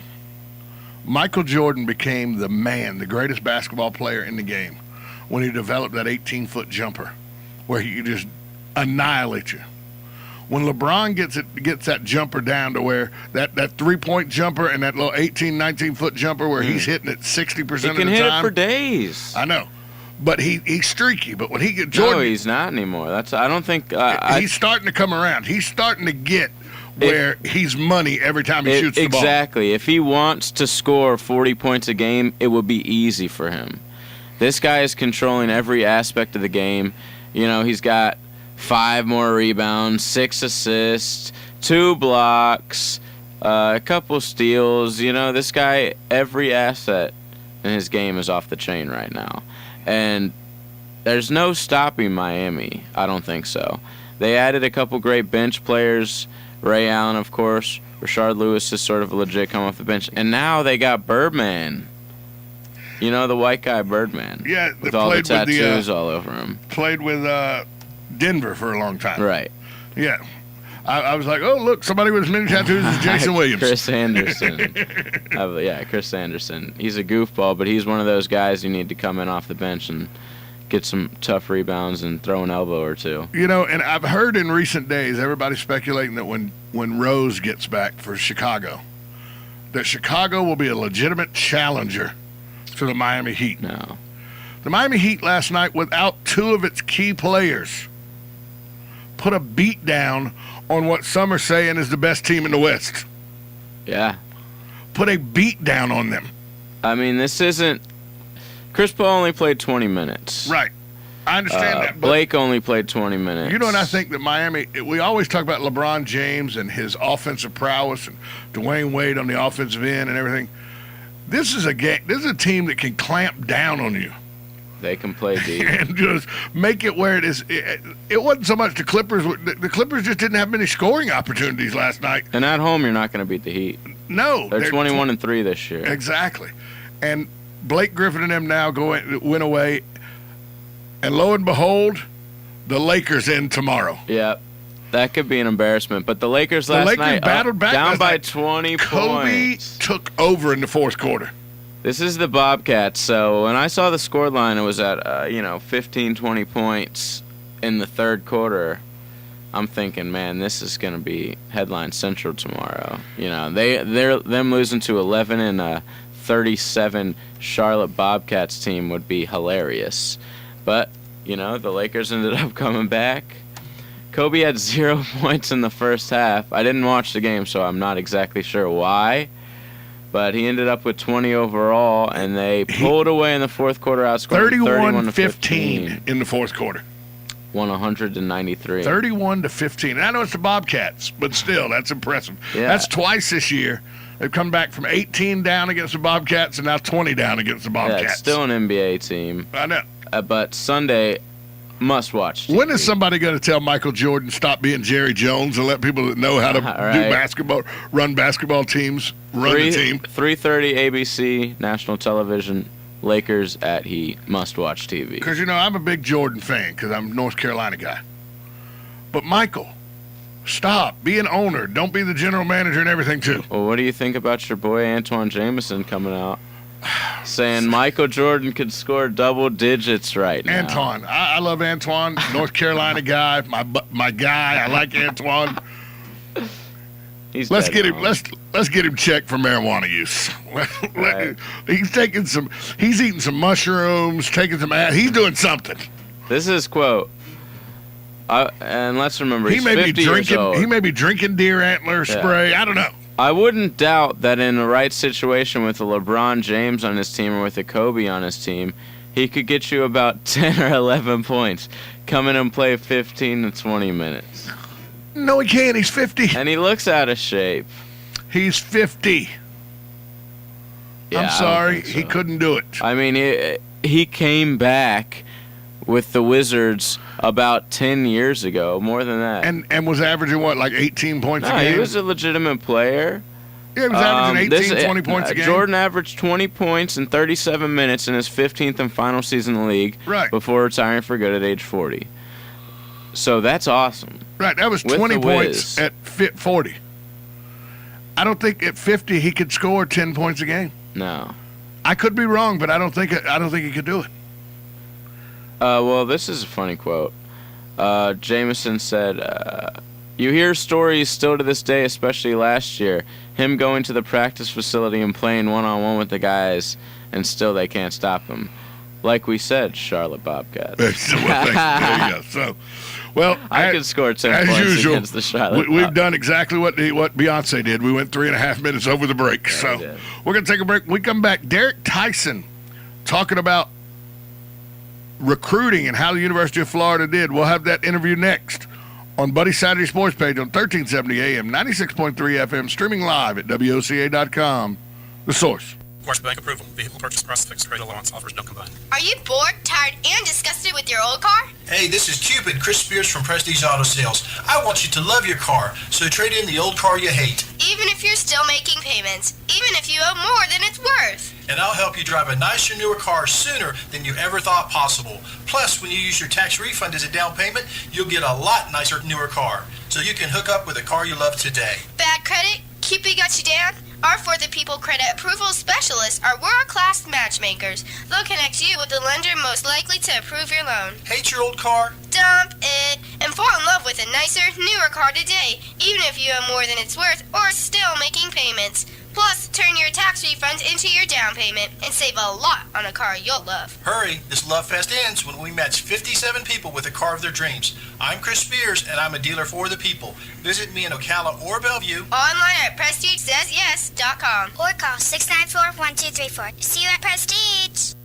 Speaker 1: Michael Jordan became the greatest basketball player in the game when he developed that 18-foot jumper where he just annihilates you. When LeBron gets that jumper down to where that three-point jumper and that little 18, 19-foot jumper where he's hitting it 60% of the time.
Speaker 2: He can hit it for days.
Speaker 1: I know. But he's streaky. But when he gets Jordan,
Speaker 2: no, he's not anymore. I don't think
Speaker 1: he's starting to come around. He's starting to get where he's money every time he shoots the ball.
Speaker 2: Exactly. If he wants to score 40 points a game, it will be easy for him. This guy is controlling every aspect of the game. He's got 5 more rebounds, 6 assists, 2 blocks, a couple steals. You know, this guy, every asset in his game is off the chain right now. And there's no stopping Miami. I don't think so. They added a couple great bench players. Ray Allen, of course. Rashard Lewis is sort of a legit come off the bench. And now they got Birdman. You know, the white guy Birdman.
Speaker 1: Yeah,
Speaker 2: with all the tattoos all over him.
Speaker 1: Played with Denver for a long time.
Speaker 2: Right.
Speaker 1: Yeah. I was like, oh, look, somebody with as many tattoos as Jason Williams.
Speaker 2: Chris Anderson. Chris Anderson. He's a goofball, but he's one of those guys you need to come in off the bench and get some tough rebounds and throw an elbow or two.
Speaker 1: You know, and I've heard in recent days, everybody speculating that when Rose gets back for Chicago, that Chicago will be a legitimate challenger to the Miami Heat.
Speaker 2: No.
Speaker 1: The Miami Heat last night, without 2 of its key players, put a beat down on what some are saying is the best team in the West.
Speaker 2: Yeah.
Speaker 1: Put a beat down on them.
Speaker 2: I mean, this isn't... Chris Paul only played 20 minutes.
Speaker 1: Right. I understand that. But
Speaker 2: Blake only played 20 minutes.
Speaker 1: You know what I think that Miami... We always talk about LeBron James and his offensive prowess and Dwayne Wade on the offensive end and everything. This is a game. This is a team that can clamp down on you.
Speaker 2: They can play deep.
Speaker 1: And just make it where it is. It wasn't so much the Clippers. The Clippers just didn't have many scoring opportunities last night.
Speaker 2: And at home, you're not going to beat the Heat.
Speaker 1: No.
Speaker 2: They're 21-3 this year.
Speaker 1: Exactly. And Blake Griffin and them now went away. And lo and behold, the Lakers in tomorrow.
Speaker 2: Yep. That could be an embarrassment. But the Lakers last night
Speaker 1: battled back
Speaker 2: down by
Speaker 1: night.
Speaker 2: 20
Speaker 1: Kobe
Speaker 2: points.
Speaker 1: took over in the fourth quarter.
Speaker 2: This is the Bobcats, so when I saw the scoreline, it was at 15, 20 points in the third quarter. I'm thinking, man, this is going to be headline central tomorrow. You know, them losing to 11 and a 37 Charlotte Bobcats team would be hilarious. But you know, the Lakers ended up coming back. Kobe had 0 points in the first half. I didn't watch the game, so I'm not exactly sure why. But he ended up with 20 overall, and they pulled away in the fourth quarter, outscored 31-15
Speaker 1: in the fourth quarter.
Speaker 2: Won 100-93.
Speaker 1: 31-15. And I know it's the Bobcats, but still, that's impressive.
Speaker 2: Yeah.
Speaker 1: That's twice this year. They've come back from 18 down against the Bobcats and now 20 down against the Bobcats.
Speaker 2: Yeah, it's still an NBA team.
Speaker 1: I know.
Speaker 2: But Sunday, must-watch TV.
Speaker 1: When is somebody going to tell Michael Jordan stop being Jerry Jones and let people that know how to do basketball, run basketball teams, run the team?
Speaker 2: 3:30 ABC, national television, Lakers at Heat, must-watch TV.
Speaker 1: Because, you know, I'm a big Jordan fan because I'm a North Carolina guy. But, Michael, stop. Be an owner. Don't be the general manager and everything, too.
Speaker 2: Well, what do you think about your boy Antoine Jameson coming out? Saying Michael Jordan could score double digits right now.
Speaker 1: Antoine. I love Antoine, North Carolina guy, my guy. I like Antoine. Let's get him checked for marijuana use.
Speaker 2: Right.
Speaker 1: He's eating some mushrooms, taking some he's doing something.
Speaker 2: This is quote. And let's remember,
Speaker 1: he may be
Speaker 2: 50 years old.
Speaker 1: He may be drinking deer antler spray. I don't know.
Speaker 2: I wouldn't doubt that in the right situation with a LeBron James on his team or with a Kobe on his team, he could get you about 10 or 11 points. Come in and play 15 to 20 minutes.
Speaker 1: No, he can't. He's 50.
Speaker 2: And he looks out of shape.
Speaker 1: He's 50.
Speaker 2: Yeah,
Speaker 1: I'm sorry.
Speaker 2: So.
Speaker 1: He couldn't do it.
Speaker 2: I mean, he came back with the Wizards about 10 years ago, more than that.
Speaker 1: And was averaging, what, like 18 points a game?
Speaker 2: He was a legitimate player.
Speaker 1: Yeah, he was averaging 20 points a game.
Speaker 2: Jordan averaged 20 points in 37 minutes in his 15th and final season in the league before retiring for good at age 40. So that's awesome.
Speaker 1: Right, that was 20 points at 40. I don't think at 50 he could score 10 points a game.
Speaker 2: No.
Speaker 1: I could be wrong, but I don't think he could do it.
Speaker 2: Well, this is a funny quote. Jameson said, you hear stories still to this day, especially last year, him going to the practice facility and playing one-on-one with the guys, and still they can't stop him. Like we said, Charlotte Bobcats.
Speaker 1: There you go. So, well,
Speaker 2: I could score 10 points
Speaker 1: usual,
Speaker 2: against the Charlotte
Speaker 1: We've done exactly what Beyonce did. We went 3.5 minutes over the break.
Speaker 2: Yeah,
Speaker 1: so we're going to take a break. When we come back, Derek Tyson talking about recruiting and how the University of Florida did. We'll have that interview next on Buddy Saturday Sports page on 1370 AM, 96.3 FM, streaming live at WOCA.com. The Source.
Speaker 7: Commercial bank approval. Vehicle purchase price fixed rate allowance. Offers no combined.
Speaker 8: Are you bored, tired, and disgusted with your old car?
Speaker 9: Hey, this is Cupid, Chris Spears from Prestige Auto Sales. I want you to love your car, so trade in the old car you hate.
Speaker 8: Even if you're still making payments, even if you owe more than it's worth.
Speaker 9: And I'll help you drive a nicer, newer car sooner than you ever thought possible. Plus, when you use your tax refund as a down payment, you'll get a lot nicer, newer car. So you can hook up with a car you love today.
Speaker 8: Bad credit? Cupid got you down? Our For the People credit approval specialists are world-class matchmakers. They'll connect you with the lender most likely to approve your loan.
Speaker 9: Hate your old car?
Speaker 8: Dump it and fall in love with a nicer, newer car today, even if you owe more than it's worth or still making payments. Plus, turn your tax refund into your down payment and save a lot on a car you'll love.
Speaker 9: Hurry, this love fest ends when we match 57 people with a car of their dreams. I'm Chris Spears, and I'm a dealer for the people. Visit me in Ocala or Bellevue.
Speaker 8: Online at PrestigeSaysYes.com.
Speaker 10: Or call 694-1234. See you at Prestige.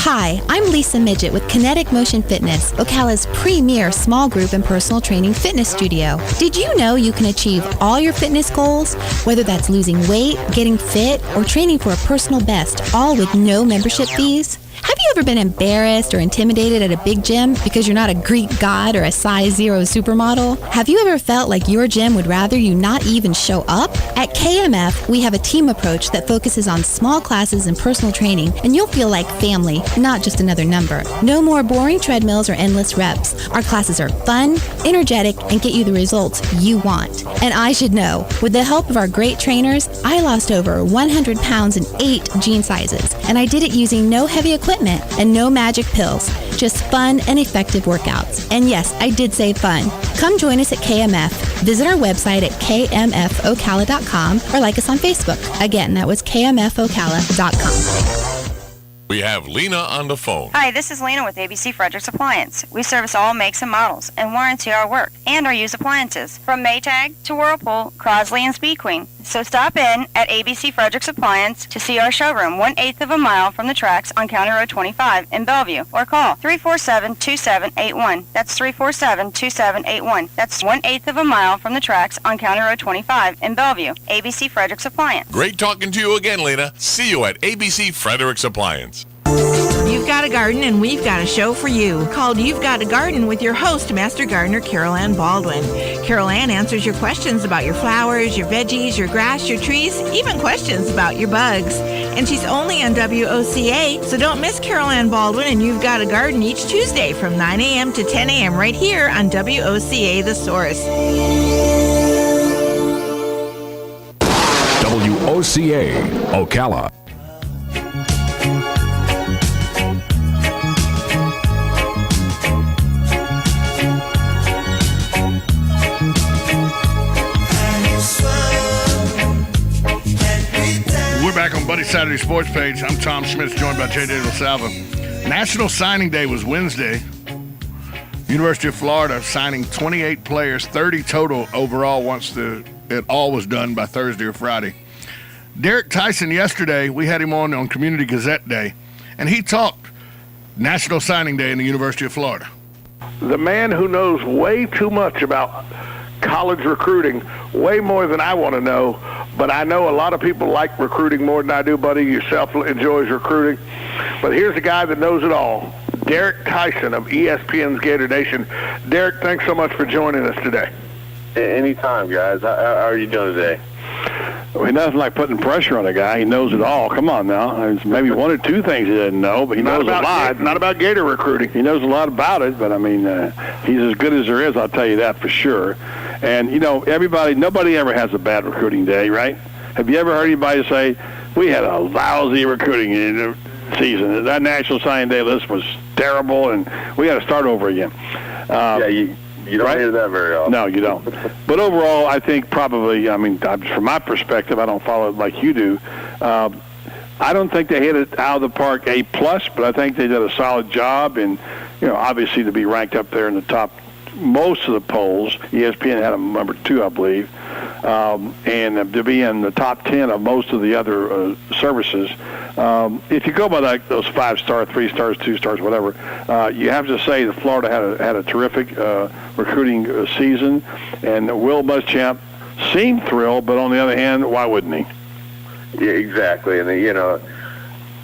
Speaker 11: Hi, I'm Lisa Midget with Kinetic Motion Fitness, Ocala's premier small group and personal training fitness studio. Did you know you can achieve all your fitness goals, whether that's losing weight, getting fit, or training for a personal best, all with no membership fees? Have you ever been embarrassed or intimidated at a big gym because you're not a Greek god or a size 0 supermodel? Have you ever felt like your gym would rather you not even show up? At KMF, we have a team approach that focuses on small classes and personal training, and you'll feel like family, not just another number. No more boring treadmills or endless reps. Our classes are fun, energetic, and get you the results you want. And I should know, with the help of our great trainers, I lost over 100 pounds in 8 jean sizes, and I did it using no heavy equipment and no magic pills, just fun and effective workouts. And yes, I did say fun. Come join us at KMF. Visit our website at kmfocala.com or like us on Facebook. Again, that was kmfocala.com.
Speaker 12: We have Lena on the phone.
Speaker 13: Hi, this is Lena with ABC Fredericks Appliance. We service all makes and models and warranty our work and our used appliances, from Maytag to Whirlpool, Crosley, and Speed Queen. So stop in at ABC Fredericks Appliance to see our showroom 1/8 of a mile from the tracks on County Road 25 in Bellevue, or call 347-2781. That's 347-2781. That's 1/8 of a mile from the tracks on County Road 25 in Bellevue. ABC Fredericks Appliance.
Speaker 12: Great talking to you again, Lena. See you at ABC Fredericks Appliance.
Speaker 14: You've got a garden and we've got a show for you called You've Got a Garden with your host, Master Gardener Carol Ann Baldwin. Carol Ann answers your questions about your flowers, your veggies, your grass, your trees, even questions about your bugs. And she's only on WOCA, so don't miss Carol Ann Baldwin and You've Got a Garden each Tuesday from 9 a.m. to 10 a.m. right here on WOCA The Source.
Speaker 15: WOCA, Ocala.
Speaker 1: We're back on Buddy Saturday Sports page. I'm Tom Schmitz, joined by J.J. LaSalva. National Signing Day was Wednesday. University of Florida signing 28 players, 30 total overall once it all was done by Thursday or Friday. Derek Tyson yesterday, we had him on Community Gazette Day, and he talked National Signing Day in the University of Florida.
Speaker 16: The man who knows way too much about college recruiting, way more than I want to know, but I know a lot of people like recruiting more than I do, buddy. Yourself enjoys recruiting. But here's a guy that knows it all, Derek Tyson of ESPN's Gator Nation. Derek, thanks so much for joining us today.
Speaker 17: Anytime, guys. How are you doing today?
Speaker 16: Well, he doesn't like putting pressure on a guy. He knows it all. Come on now. There's maybe one or two things he doesn't know, but he knows a lot. Not about Gator recruiting. He knows a lot about it, but, I mean, he's as good as there is, I'll tell you that for sure. And, you know, nobody ever has a bad recruiting day, right? Have you ever heard anybody say, we had a lousy recruiting season. That National Signing Day list was terrible, and we got to start over again.
Speaker 17: You don't hear that very often.
Speaker 16: No, you don't. But overall, I think probably, I mean, from my perspective, I don't follow it like you do. I don't think they hit it out of the park A+, but I think they did a solid job. And, you know, obviously to be ranked up there in the top most of the polls, ESPN had them number 2, I believe, and to be in the top 10 of most of the other services, If you go by those 5-star, 3 stars, 2 stars, whatever, you have to say that Florida had a terrific recruiting season, and Will Muschamp seemed thrilled, but on the other hand, why wouldn't he?
Speaker 17: Yeah, exactly. And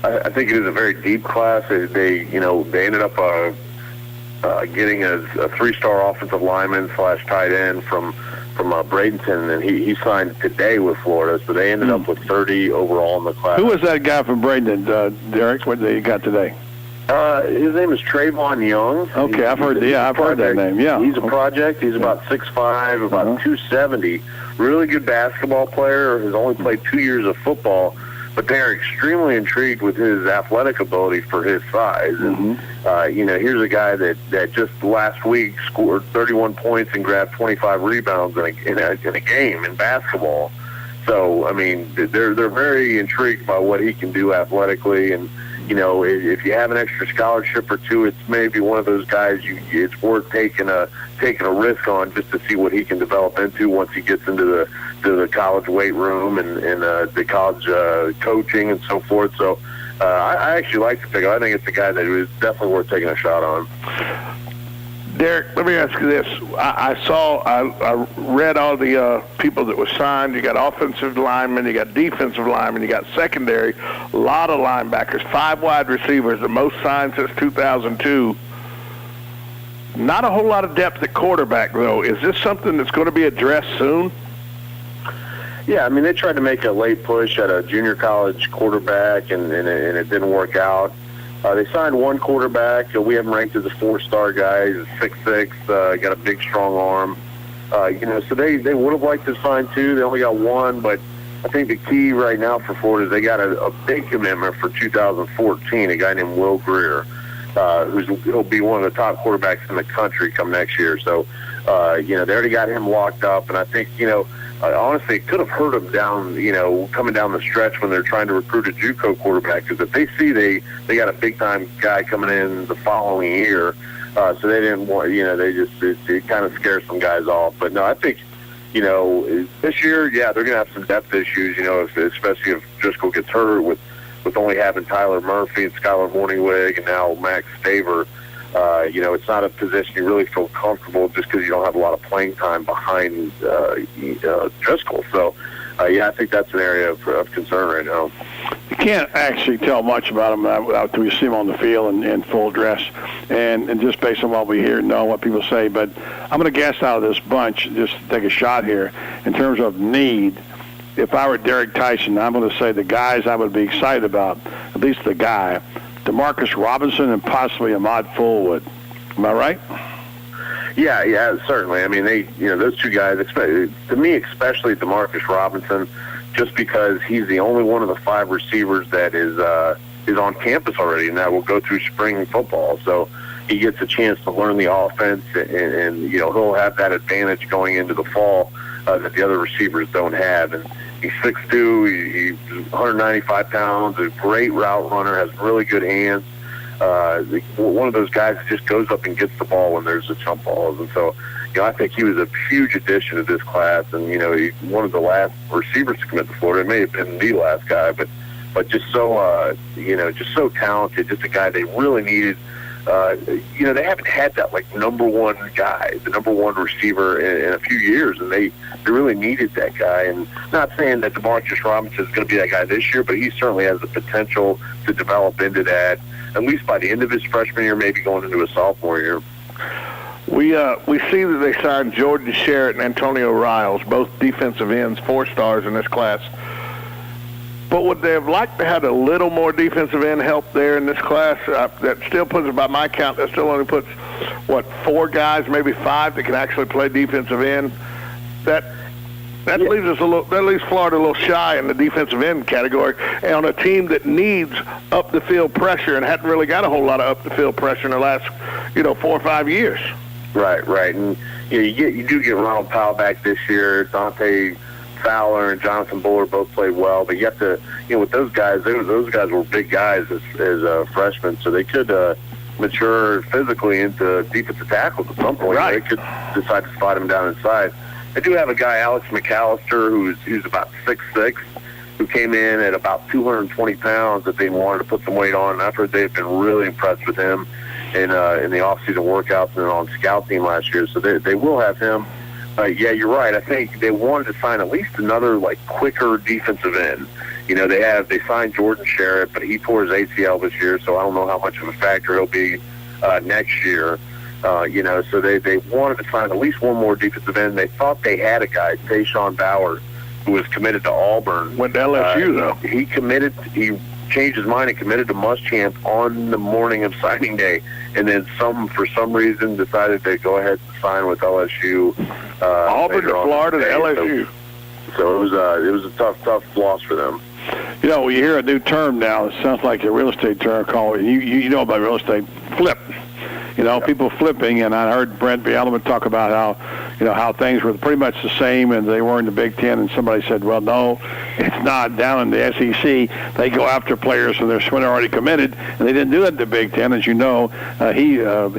Speaker 17: I think it is a very deep class. They ended up getting a 3-star offensive lineman / tight end from Bradenton, and he signed today with Florida, so they ended up with 30 overall in the class.
Speaker 16: Who was that guy from Bradenton, Derek? What they got today?
Speaker 17: His name is Trayvon Young.
Speaker 16: Okay, I've heard that name. Yeah,
Speaker 17: he's a project. He's about 6'5", about 270. Really good basketball player. Has only played 2 years of football, but they're extremely intrigued with his athletic ability for his size. And here's a guy that just last week scored 31 points and grabbed 25 rebounds in a game in basketball. So I mean, they're very intrigued by what he can do athletically. And if you have an extra scholarship or two, it's maybe one of those guys it's worth taking a risk on just to see what he can develop into once he gets into the college weight room and the college coaching and so forth. So I actually like the pick. I think it's a guy that is definitely worth taking a shot on.
Speaker 18: Derek, let me ask you this. I read all the people that were signed. You got offensive linemen, you got defensive linemen, you got secondary, a lot of linebackers, 5 wide receivers, the most signed since 2002. Not a whole lot of depth at quarterback, though. Is this something that's going to be addressed soon?
Speaker 17: Yeah, I mean, they tried to make a late push at a junior college quarterback, and it didn't work out. They signed one quarterback. We have him ranked as a 4-star guy. He's 6'6", got a big, strong arm. So they would have liked to sign 2. They only got 1, but I think the key right now for Florida is they got a big commitment for 2014, a guy named Will Greer, he'll be one of the top quarterbacks in the country come next year. So, they already got him locked up, and I think, honestly, it could have hurt them down, coming down the stretch when they're trying to recruit a JUCO quarterback, because if they see they got a big-time guy coming in the following year, so they didn't want, it kind of scares some guys off. But, no, I think, this year, yeah, they're going to have some depth issues, especially if Driscoll gets hurt with only having Tyler Murphy and Skylar Morningwig and now Max Staver. It's not a position you really feel comfortable just because you don't have a lot of playing time behind Driscoll. So, I think that's an area of concern right now.
Speaker 16: You can't actually tell much about him until you see him on the field in full dress, and just based on what we hear and know what people say. But I'm going to guess out of this bunch, just take a shot here, in terms of need. If I were Derek Tyson, I'm going to say the guys I would be excited about, at least the guy, DeMarcus Robinson and possibly Ahmad Fullwood. Am I right?
Speaker 17: Yeah, certainly. I mean, those two guys, to me, especially DeMarcus Robinson, just because he's the only one of the 5 receivers that is on campus already, and that will go through spring football. So he gets a chance to learn the offense, and he'll have that advantage going into the fall that the other receivers don't have. And he's 6'2", he's 195 pounds, a great route runner, has really good hands. One of those guys that just goes up and gets the ball when there's the jump balls. And so, I think he was a huge addition to this class. And, he's one of the last receivers to commit to Florida. It may have been the last guy, but just so, just so talented, just a guy they really needed. They haven't had that, number one guy, the number one receiver in a few years, and they really needed that guy. And not saying that DeMarcus Robinson is going to be that guy this year, but he certainly has the potential to develop into that, at least by the end of his freshman year, maybe going into a sophomore year.
Speaker 18: We see that they signed Jordan Sherritt and Antonio Riles, both defensive ends, 4-stars in this class. But would they have liked to have a little more defensive end help there in this class? That still puts, by my count, that still only puts, 4 guys, maybe 5 that can actually play defensive end. That leaves us that leaves Florida a little shy in the defensive end category, and on a team that needs up the field pressure and hadn't really got a whole lot of up the field pressure in the last, 4 or 5 years.
Speaker 17: Right, and you do get Ronald Powell back this year. Dante Fowler and Jonathan Buller both played well, but you have to, with those guys, those guys were big guys as freshmen, so they could mature physically into defensive tackles at some point. Right. They could decide to slide them down inside. They do have a guy, Alex McAllister, who's about 6'6", who came in at about 220 pounds that they wanted to put some weight on. And I've heard they've been really impressed with him in the off-season workouts and on scout team last year. So they will have him. Yeah, you're right. I think they wanted to sign at least another quicker defensive end. They signed Jordan Sherritt, but he tore his ACL this year, so I don't know how much of a factor he'll be next year. So they wanted to sign at least one more defensive end. They thought they had a guy, Tayshawn Bauer, who was committed to Auburn.
Speaker 18: Went to LSU, though.
Speaker 17: He changed his mind and committed to Muschamp on the morning of signing day, and then for some reason decided to go ahead and sign with LSU.
Speaker 18: Auburn to Florida to LSU.
Speaker 17: So it was a tough loss for them.
Speaker 18: We hear a new term now. It sounds like a real estate term called, you know about real estate, flip. People flipping, and I heard Brent Bielema talk about how things were pretty much the same and they were in the Big Ten, and somebody said, well, no, it's not. Down in the SEC, they go after players when they're already committed, and they didn't do that in the Big Ten. As you know, he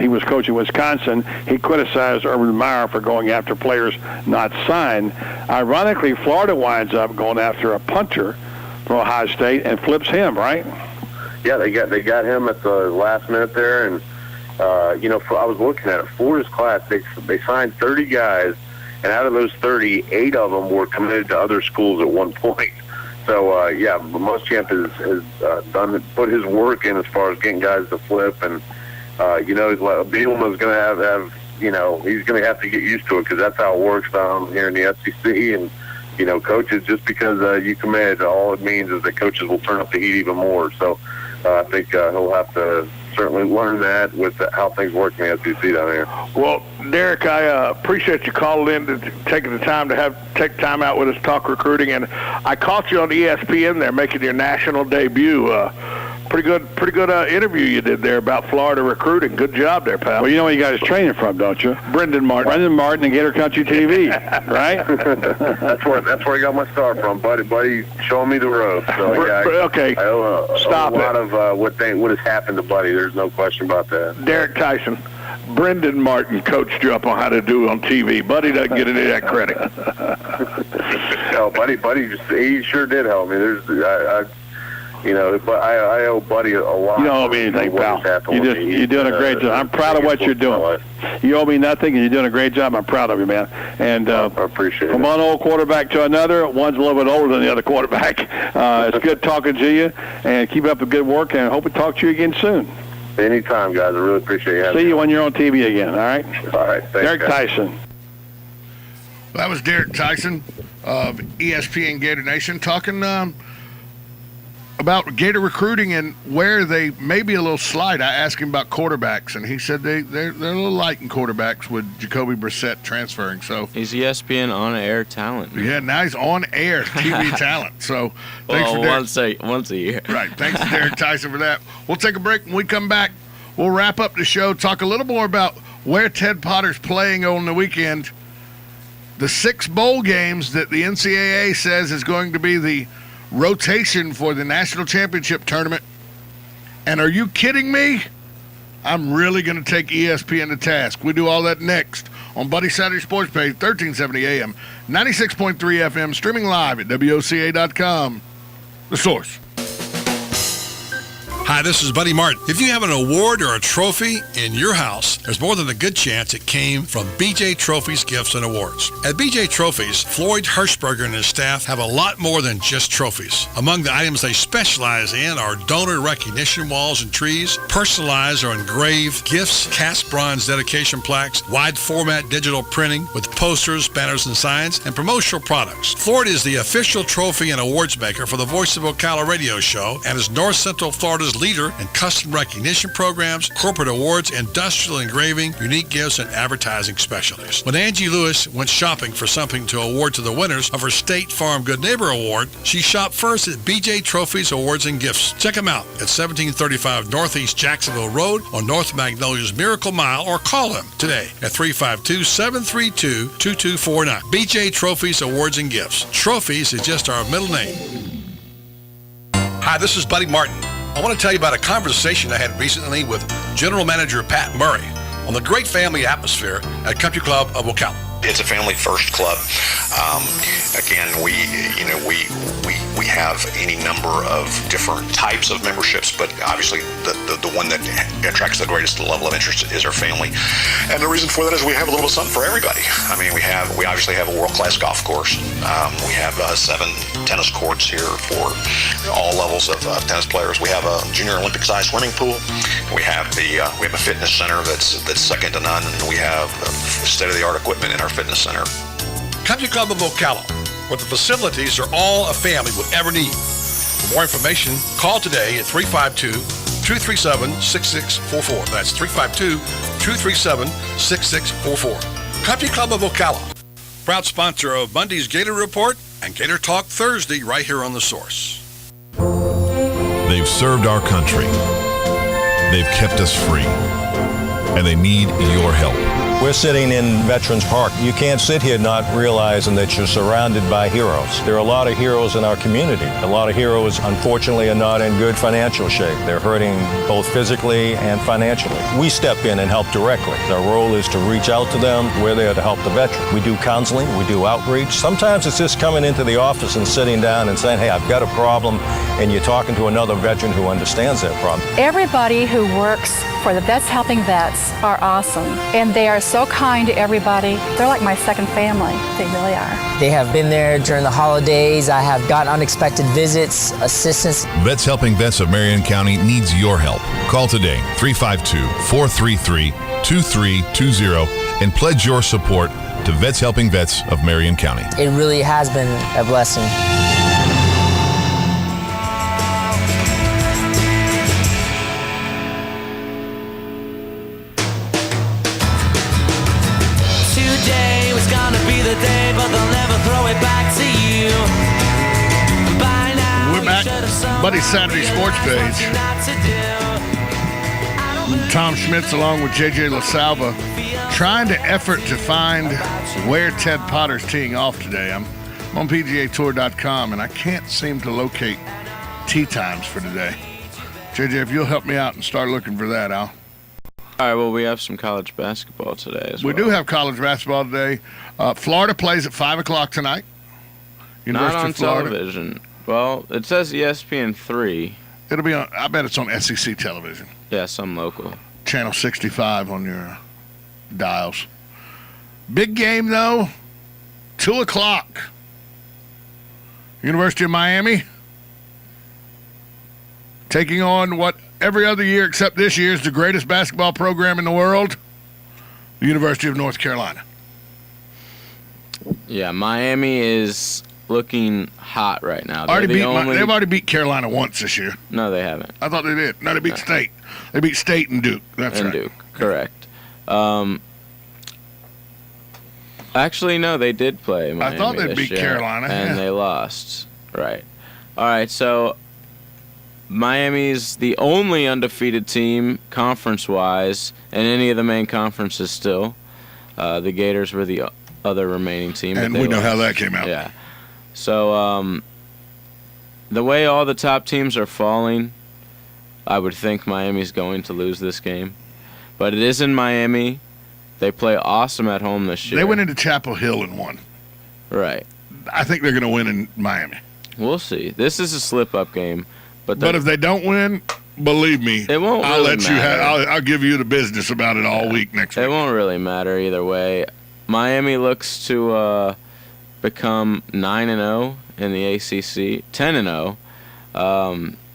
Speaker 18: was coaching Wisconsin. He criticized Urban Meyer for going after players not signed. Ironically, Florida winds up going after a punter from Ohio State and flips him, right?
Speaker 17: Yeah, they got him at the last minute there, and I was looking at it. Florida's class, they signed 30 guys, and out of those 30, 8 of them were committed to other schools at one point. So, Muschamp has put his work in as far as getting guys to flip, and Bielema's going to have he's going to have to get used to it because that's how it works down here in the SEC. And coaches, just because you commit, all it means is that coaches will turn up the heat even more. So, I think he'll have to certainly learn that with how things work in the SEC down here.
Speaker 18: Well, Derek, I appreciate you calling in to taking the time to take time out with us, talk recruiting, and I caught you on ESPN there making your national debut. Pretty good interview you did there about Florida recruiting. Good job there, pal.
Speaker 16: Well, you know where you got his training from, don't you?
Speaker 18: Brendan Martin.
Speaker 16: Brendan Martin and Gator Country TV, right?
Speaker 17: That's where I got my start from, buddy showing me the ropes. So,
Speaker 18: okay, stop it.
Speaker 17: A lot of what has happened to Buddy. There's no question about that.
Speaker 18: Derek Tyson. Brendan Martin coached you up on how to do on TV. Buddy doesn't get any of that credit.
Speaker 17: No, Buddy he sure did help me. But I owe Buddy a lot.
Speaker 16: You don't owe me anything, pal. You're doing a great job. I'm proud of what you're doing. You owe me nothing, and you're doing a great job. I'm proud of you, man. And
Speaker 17: I appreciate it.
Speaker 16: From one old quarterback to another, one's a little bit older than the other quarterback. It's good talking to you, and keep up the good work, and I hope to talk to you again soon.
Speaker 17: Anytime, guys. I really appreciate having
Speaker 16: See you when you're on TV again, all right?
Speaker 17: All right. Thanks,
Speaker 16: Derek
Speaker 17: guys.
Speaker 16: Tyson.
Speaker 1: That was Derek Tyson of ESPN Gator Nation talking about Gator recruiting and where they may be a little slight. I asked him about quarterbacks, and he said they're a little light in quarterbacks with Jacoby Brissett transferring. So
Speaker 2: he's ESPN on-air talent.
Speaker 1: Yeah, now he's on-air TV talent. So thanks for Derek.
Speaker 2: once a year.
Speaker 1: Right. Thanks to Derek Tyson for that. We'll take a break. When we come back, we'll wrap up the show, talk a little more about where Ted Potter's playing on the weekend, the 6 bowl games that the NCAA says is going to be the rotation for the national championship tournament. And are you kidding me? I'm really going to take ESPN to task. We do all that next on Buddy Saturday Sports Page, 1370 AM, 96.3 FM, streaming live at WOCA.com. The Source.
Speaker 3: Hi, this is Buddy Martin. If you have an award or a trophy in your house, there's more than a good chance it came from BJ Trophies Gifts and Awards. At BJ Trophies, Floyd Hirschberger and his staff have a lot more than just trophies. Among the items they specialize in are donor recognition walls and trees, personalized or engraved gifts, cast bronze dedication plaques, wide format digital printing with posters, banners, and signs, and promotional products. Floyd is the official trophy and awards maker for the Voice of Ocala radio show and is North Central Florida's leader in custom recognition programs, corporate awards, industrial engraving, unique gifts, and advertising specialties. When Angie Lewis went shopping for something to award to the winners of her State Farm Good Neighbor Award, she shopped first at BJ Trophies Awards and Gifts. Check them out at 1735 Northeast Jacksonville Road on North Magnolia's Miracle Mile, or call them today at 352-732-2249. BJ Trophies Awards and Gifts. Trophies is just our middle name. Hi, this is Buddy Martin. I want to tell you about a conversation I had recently with General Manager Pat Murray on the great family atmosphere at Country Club of Ocala.
Speaker 19: It's a family-first club. Again, we have any number of different types of memberships, but obviously the one that attracts the greatest level of interest is our family. And the reason for that is we have a little bit of something for everybody. I mean, we obviously have a world-class golf course. We have 7 tennis courts here for all levels of tennis players. We have a junior Olympic-sized swimming pool. We have a fitness center that's second to none, and we have state-of-the-art equipment in our fitness center.
Speaker 3: Country Club of Ocala, where the facilities are all a family would ever need. For more information, call today at 352-237-6644. That's 352-237-6644. Country Club of Ocala, proud sponsor of Monday's Gator Report and Gator Talk Thursday right here on The Source.
Speaker 20: They've served our country. They've kept us free. And they need your help.
Speaker 21: We're sitting in Veterans Park. You can't sit here not realizing that you're surrounded by heroes. There are a lot of heroes in our community. A lot of heroes, unfortunately, are not in good financial shape. They're hurting both physically and financially. We step in and help directly. Our role is to reach out to them. We're there to help the veteran. We do counseling. We do outreach. Sometimes it's just coming into the office and sitting down and saying, hey, I've got a problem, and you're talking to another veteran who understands that problem.
Speaker 22: Everybody who works for the Vets Helping Vets are awesome, and they are so kind to everybody. They're like my second family. They really are.
Speaker 23: They have been there during the holidays. I have gotten unexpected visits, assistance.
Speaker 20: Vets Helping Vets of Marion County needs your help. Call today, 352-433-2320, and pledge your support to Vets Helping Vets of Marion County.
Speaker 23: It really has been a blessing.
Speaker 1: We're back. Buddy Saturday Sports Page. Tom Schmitz along with JJ LaSalva trying to effort to find where Ted Potter's teeing off today. I'm on PGAtour.com and I can't seem to locate tee times for today. JJ, if you'll help me out and start looking for that, Al.
Speaker 2: All right, well, we have some college basketball today as well.
Speaker 1: We do have college basketball today. Florida plays at 5 o'clock tonight.
Speaker 2: Not on television. Well, it says ESPN 3.
Speaker 1: It'll be on, I bet it's on SEC television.
Speaker 2: Yeah, some local.
Speaker 1: Channel 65 on your dials. Big game, though, 2 o'clock. University of Miami taking on what every other year except this year is the greatest basketball program in the world, the University of North Carolina.
Speaker 2: Yeah, Miami is looking hot right now.
Speaker 1: They've already beat Carolina once this year.
Speaker 2: No, they haven't.
Speaker 1: I thought they did. No, they beat State. They beat State and Duke. That's right.
Speaker 2: Duke, correct. Actually, no, they did play Miami.
Speaker 1: I thought they beat Carolina.
Speaker 2: And they lost. Right. All right, so Miami's the only undefeated team conference-wise in any of the main conferences still. The Gators were the other remaining team.
Speaker 1: And we know how that came out.
Speaker 2: Yeah. So the way all the top teams are falling, I would think Miami's going to lose this game. But it is in Miami. They play awesome at home this year.
Speaker 1: They went into Chapel Hill and won.
Speaker 2: Right.
Speaker 1: I think they're going to win in Miami.
Speaker 2: We'll see. This is a slip-up game. But
Speaker 1: if they don't win, believe me,
Speaker 2: it won't
Speaker 1: I'll
Speaker 2: really
Speaker 1: let
Speaker 2: matter.
Speaker 1: I'll give you the business about it all week next week.
Speaker 2: It won't really matter either way. Miami looks to become 9-0 in the ACC, 10-0.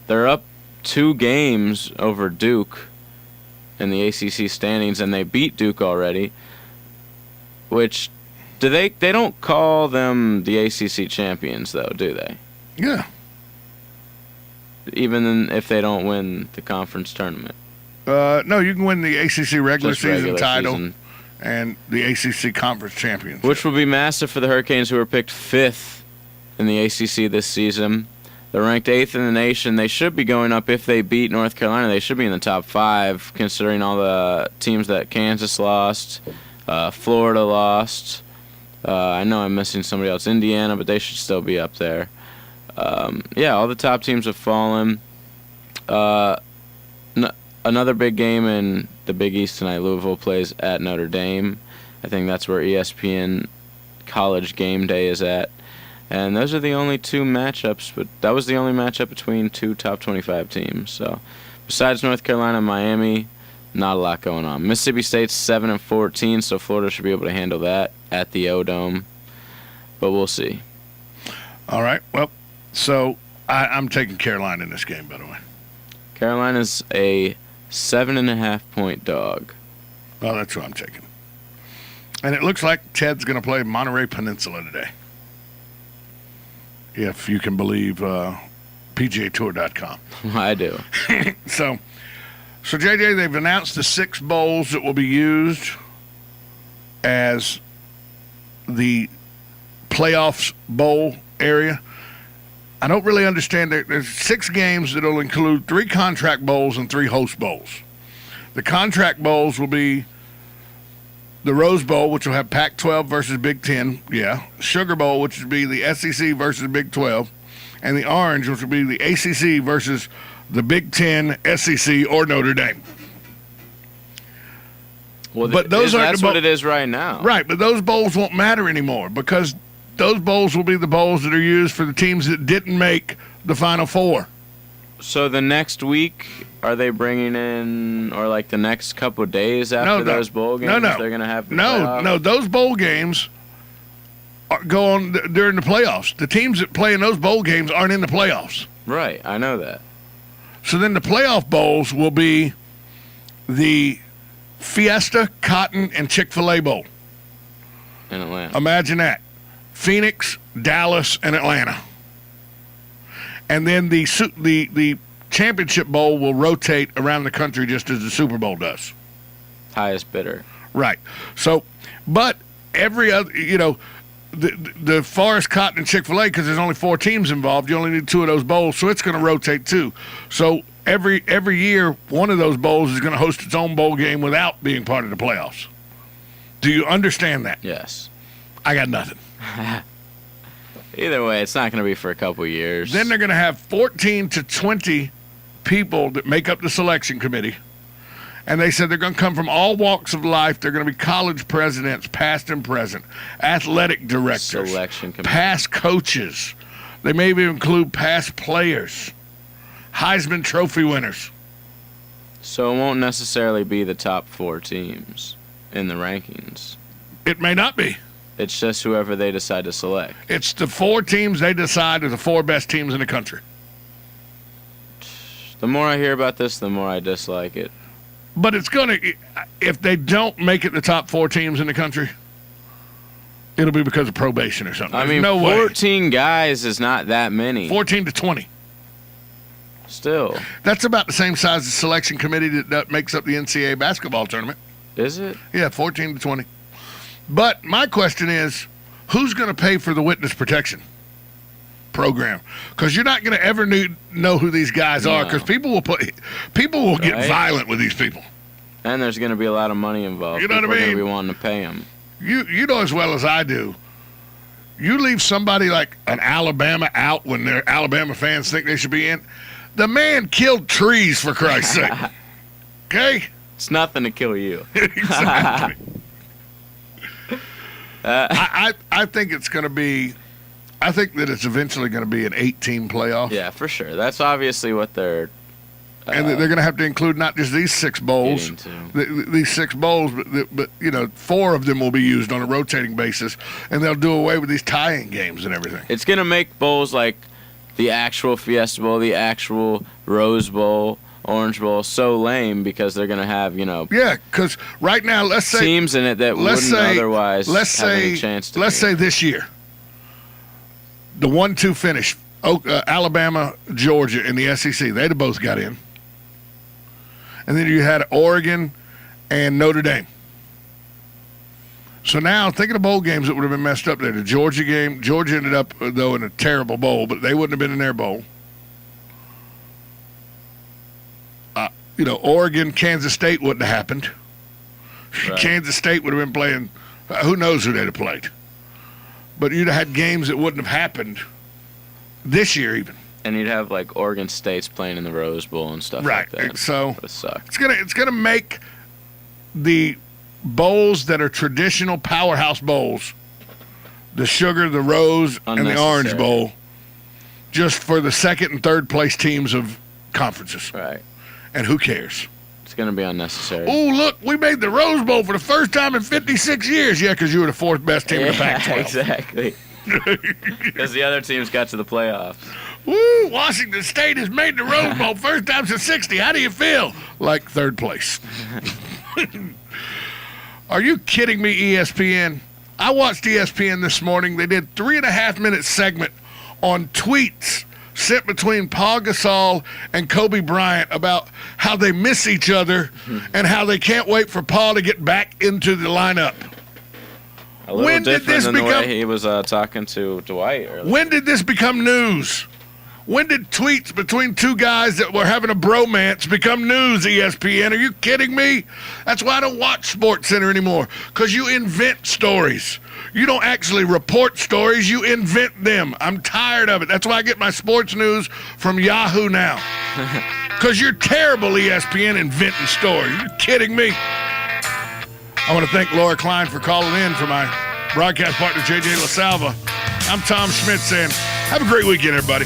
Speaker 2: They're up 2 games over Duke in the ACC standings, and they beat Duke already. Which they don't call them the ACC champions though, do they?
Speaker 1: Yeah.
Speaker 2: Even if they don't win the conference tournament.
Speaker 1: No, you can win the ACC regular season title.
Speaker 2: Season.
Speaker 1: And the ACC Conference Championship.
Speaker 2: Which will be massive for the Hurricanes, who were picked 5th in the ACC this season. They're ranked 8th in the nation. They should be going up if they beat North Carolina. They should be in the top 5, considering all the teams that Kansas lost, Florida lost. I know I'm missing somebody else, Indiana, but they should still be up there. Yeah, all the top teams have fallen. Another big game in the Big East tonight. Louisville plays at Notre Dame. I think that's where ESPN College Game Day is at. And those are the only two matchups, but that was the only matchup between two top 25 teams. So besides North Carolina and Miami, not a lot going on. Mississippi State's 7-14, so Florida should be able to handle that at the O-Dome. But we'll see.
Speaker 1: All right. Well, so I'm taking Carolina in this game, by the way.
Speaker 2: Carolina's a 7.5-point dog.
Speaker 1: Well, that's who I'm taking. And it looks like Ted's going to play Monterey Peninsula today, if you can believe PGAtour.com.
Speaker 2: I do.
Speaker 1: So JJ, they've announced the 6 bowls that will be used as the playoffs bowl area. I don't really understand that. There's 6 games that will include 3 contract bowls and 3 host bowls. The contract bowls will be the Rose Bowl, which will have Pac-12 versus Big Ten, Sugar Bowl, which will be the SEC versus Big 12, and the Orange, which will be the ACC versus the Big Ten, SEC, or Notre Dame.
Speaker 2: Well, but that's what it is right now.
Speaker 1: Right, but those bowls won't matter anymore because those bowls will be the bowls that are used for the teams that didn't make the Final Four.
Speaker 2: So the next week, are they bringing in, or like the next couple of days after those bowl games, they're going to have the playoff?
Speaker 1: No, those bowl games go on during the playoffs. The teams that play in those bowl games aren't in the playoffs.
Speaker 2: Right, I know that.
Speaker 1: So then the playoff bowls will be the Fiesta, Cotton, and Chick-fil-A Bowl.
Speaker 2: In Atlanta.
Speaker 1: Imagine that. Phoenix, Dallas, and Atlanta. And then the championship bowl will rotate around the country just as the Super Bowl does.
Speaker 2: Highest bidder.
Speaker 1: Right. So, but every other, the Forest, Cotton, and Chick-fil-A, because there's only 4 teams involved, you only need 2 of those bowls, so it's going to rotate too. So every year, one of those bowls is going to host its own bowl game without being part of the playoffs. Do you understand that?
Speaker 2: Yes.
Speaker 1: I got nothing.
Speaker 2: Either way, it's not going to be for a couple years.
Speaker 1: Then they're going to have 14 to 20 people that make up the selection committee. And they said they're going to come from all walks of life. They're going to be college presidents, past and present, athletic directors,
Speaker 2: selection committee,
Speaker 1: past coaches. They may even include past players, Heisman Trophy winners.
Speaker 2: So it won't necessarily be the top 4 teams in the rankings.
Speaker 1: It may not be.
Speaker 2: It's just whoever they decide to select.
Speaker 1: It's the 4 teams they decide are the 4 best teams in the country.
Speaker 2: The more I hear about this, the more I dislike it.
Speaker 1: But it's going to, if they don't make it the top 4 teams in the country, it'll be because of probation or something.
Speaker 2: I mean, 14 guys is not that many.
Speaker 1: 14 to 20.
Speaker 2: Still.
Speaker 1: That's about the same size as the selection committee that makes up the NCAA basketball tournament.
Speaker 2: Is it?
Speaker 1: Yeah, 14 to 20. But my question is, who's going to pay for the witness protection program? Because you're not going to ever know who these guys are, because people will get violent with these people.
Speaker 2: And there's going to be a lot of money involved.
Speaker 1: You know what I mean?
Speaker 2: People are going to be wanting to pay them.
Speaker 1: You know as well as I do, you leave somebody like an Alabama out when their Alabama fans think they should be in. The man killed trees, for Christ's sake. Okay?
Speaker 2: It's nothing to kill you.
Speaker 1: Exactly. I think it's going to be. I think that it's eventually going to be an 8-team playoff.
Speaker 2: Yeah, for sure. That's obviously what they're.
Speaker 1: And they're going to have to include not just these 6 bowls, these 6 bowls, but 4 of them will be used on a rotating basis, and they'll do away with these tie-in games and everything.
Speaker 2: It's going to make bowls like the actual Fiesta Bowl, the actual Rose Bowl, Orange Bowl so lame because they're going to have,
Speaker 1: Yeah, because right now, let's say
Speaker 2: teams in it that wouldn't otherwise have any chance to.
Speaker 1: Let's say this year, the 1-2 finish, Alabama, Georgia in the SEC, they'd have both got in. And then you had Oregon and Notre Dame. So now, think of the bowl games that would have been messed up there. The Georgia game, Georgia ended up, though, in a terrible bowl, but they wouldn't have been in their bowl. Oregon, Kansas State wouldn't have happened. Right. Kansas State would have been playing, who knows who they'd have played. But you'd have had games that wouldn't have happened this year even.
Speaker 2: And you'd have like Oregon State's playing in the Rose Bowl and stuff like that.
Speaker 1: So
Speaker 2: it suck.
Speaker 1: It's gonna make the bowls that are traditional powerhouse bowls, the Sugar, the Rose, and the Orange Bowl, just for the second and third place teams of conferences.
Speaker 2: Right.
Speaker 1: And who cares?
Speaker 2: It's going to be unnecessary.
Speaker 1: Oh, look, we made the Rose Bowl for the first time in 56 years. Yeah, because you were the fourth best team in the Pac-12.
Speaker 2: Exactly. Because the other teams got to the playoffs.
Speaker 1: Woo, Washington State has made the Rose Bowl first time since 60. How do you feel? Like third place. Are you kidding me, ESPN? I watched ESPN this morning. They did 3.5-minute segment on tweets sent between Paul Gasol and Kobe Bryant about how they miss each other and how they can't wait for Paul to get back into the lineup.
Speaker 2: A little different than the way he was talking to Dwight earlier.
Speaker 1: When did this become news? When did tweets between two guys that were having a bromance become news, ESPN? Are you kidding me? That's why I don't watch SportsCenter anymore, because you invent stories. You don't actually report stories, you invent them. I'm tired of it. That's why I get my sports news from Yahoo now. Because you're terrible, ESPN, inventing stories. Are you kidding me? I want to thank Laura Klein for calling in for my broadcast partner, JJ LaSalva. I'm Tom Schmidt saying, have a great weekend, everybody.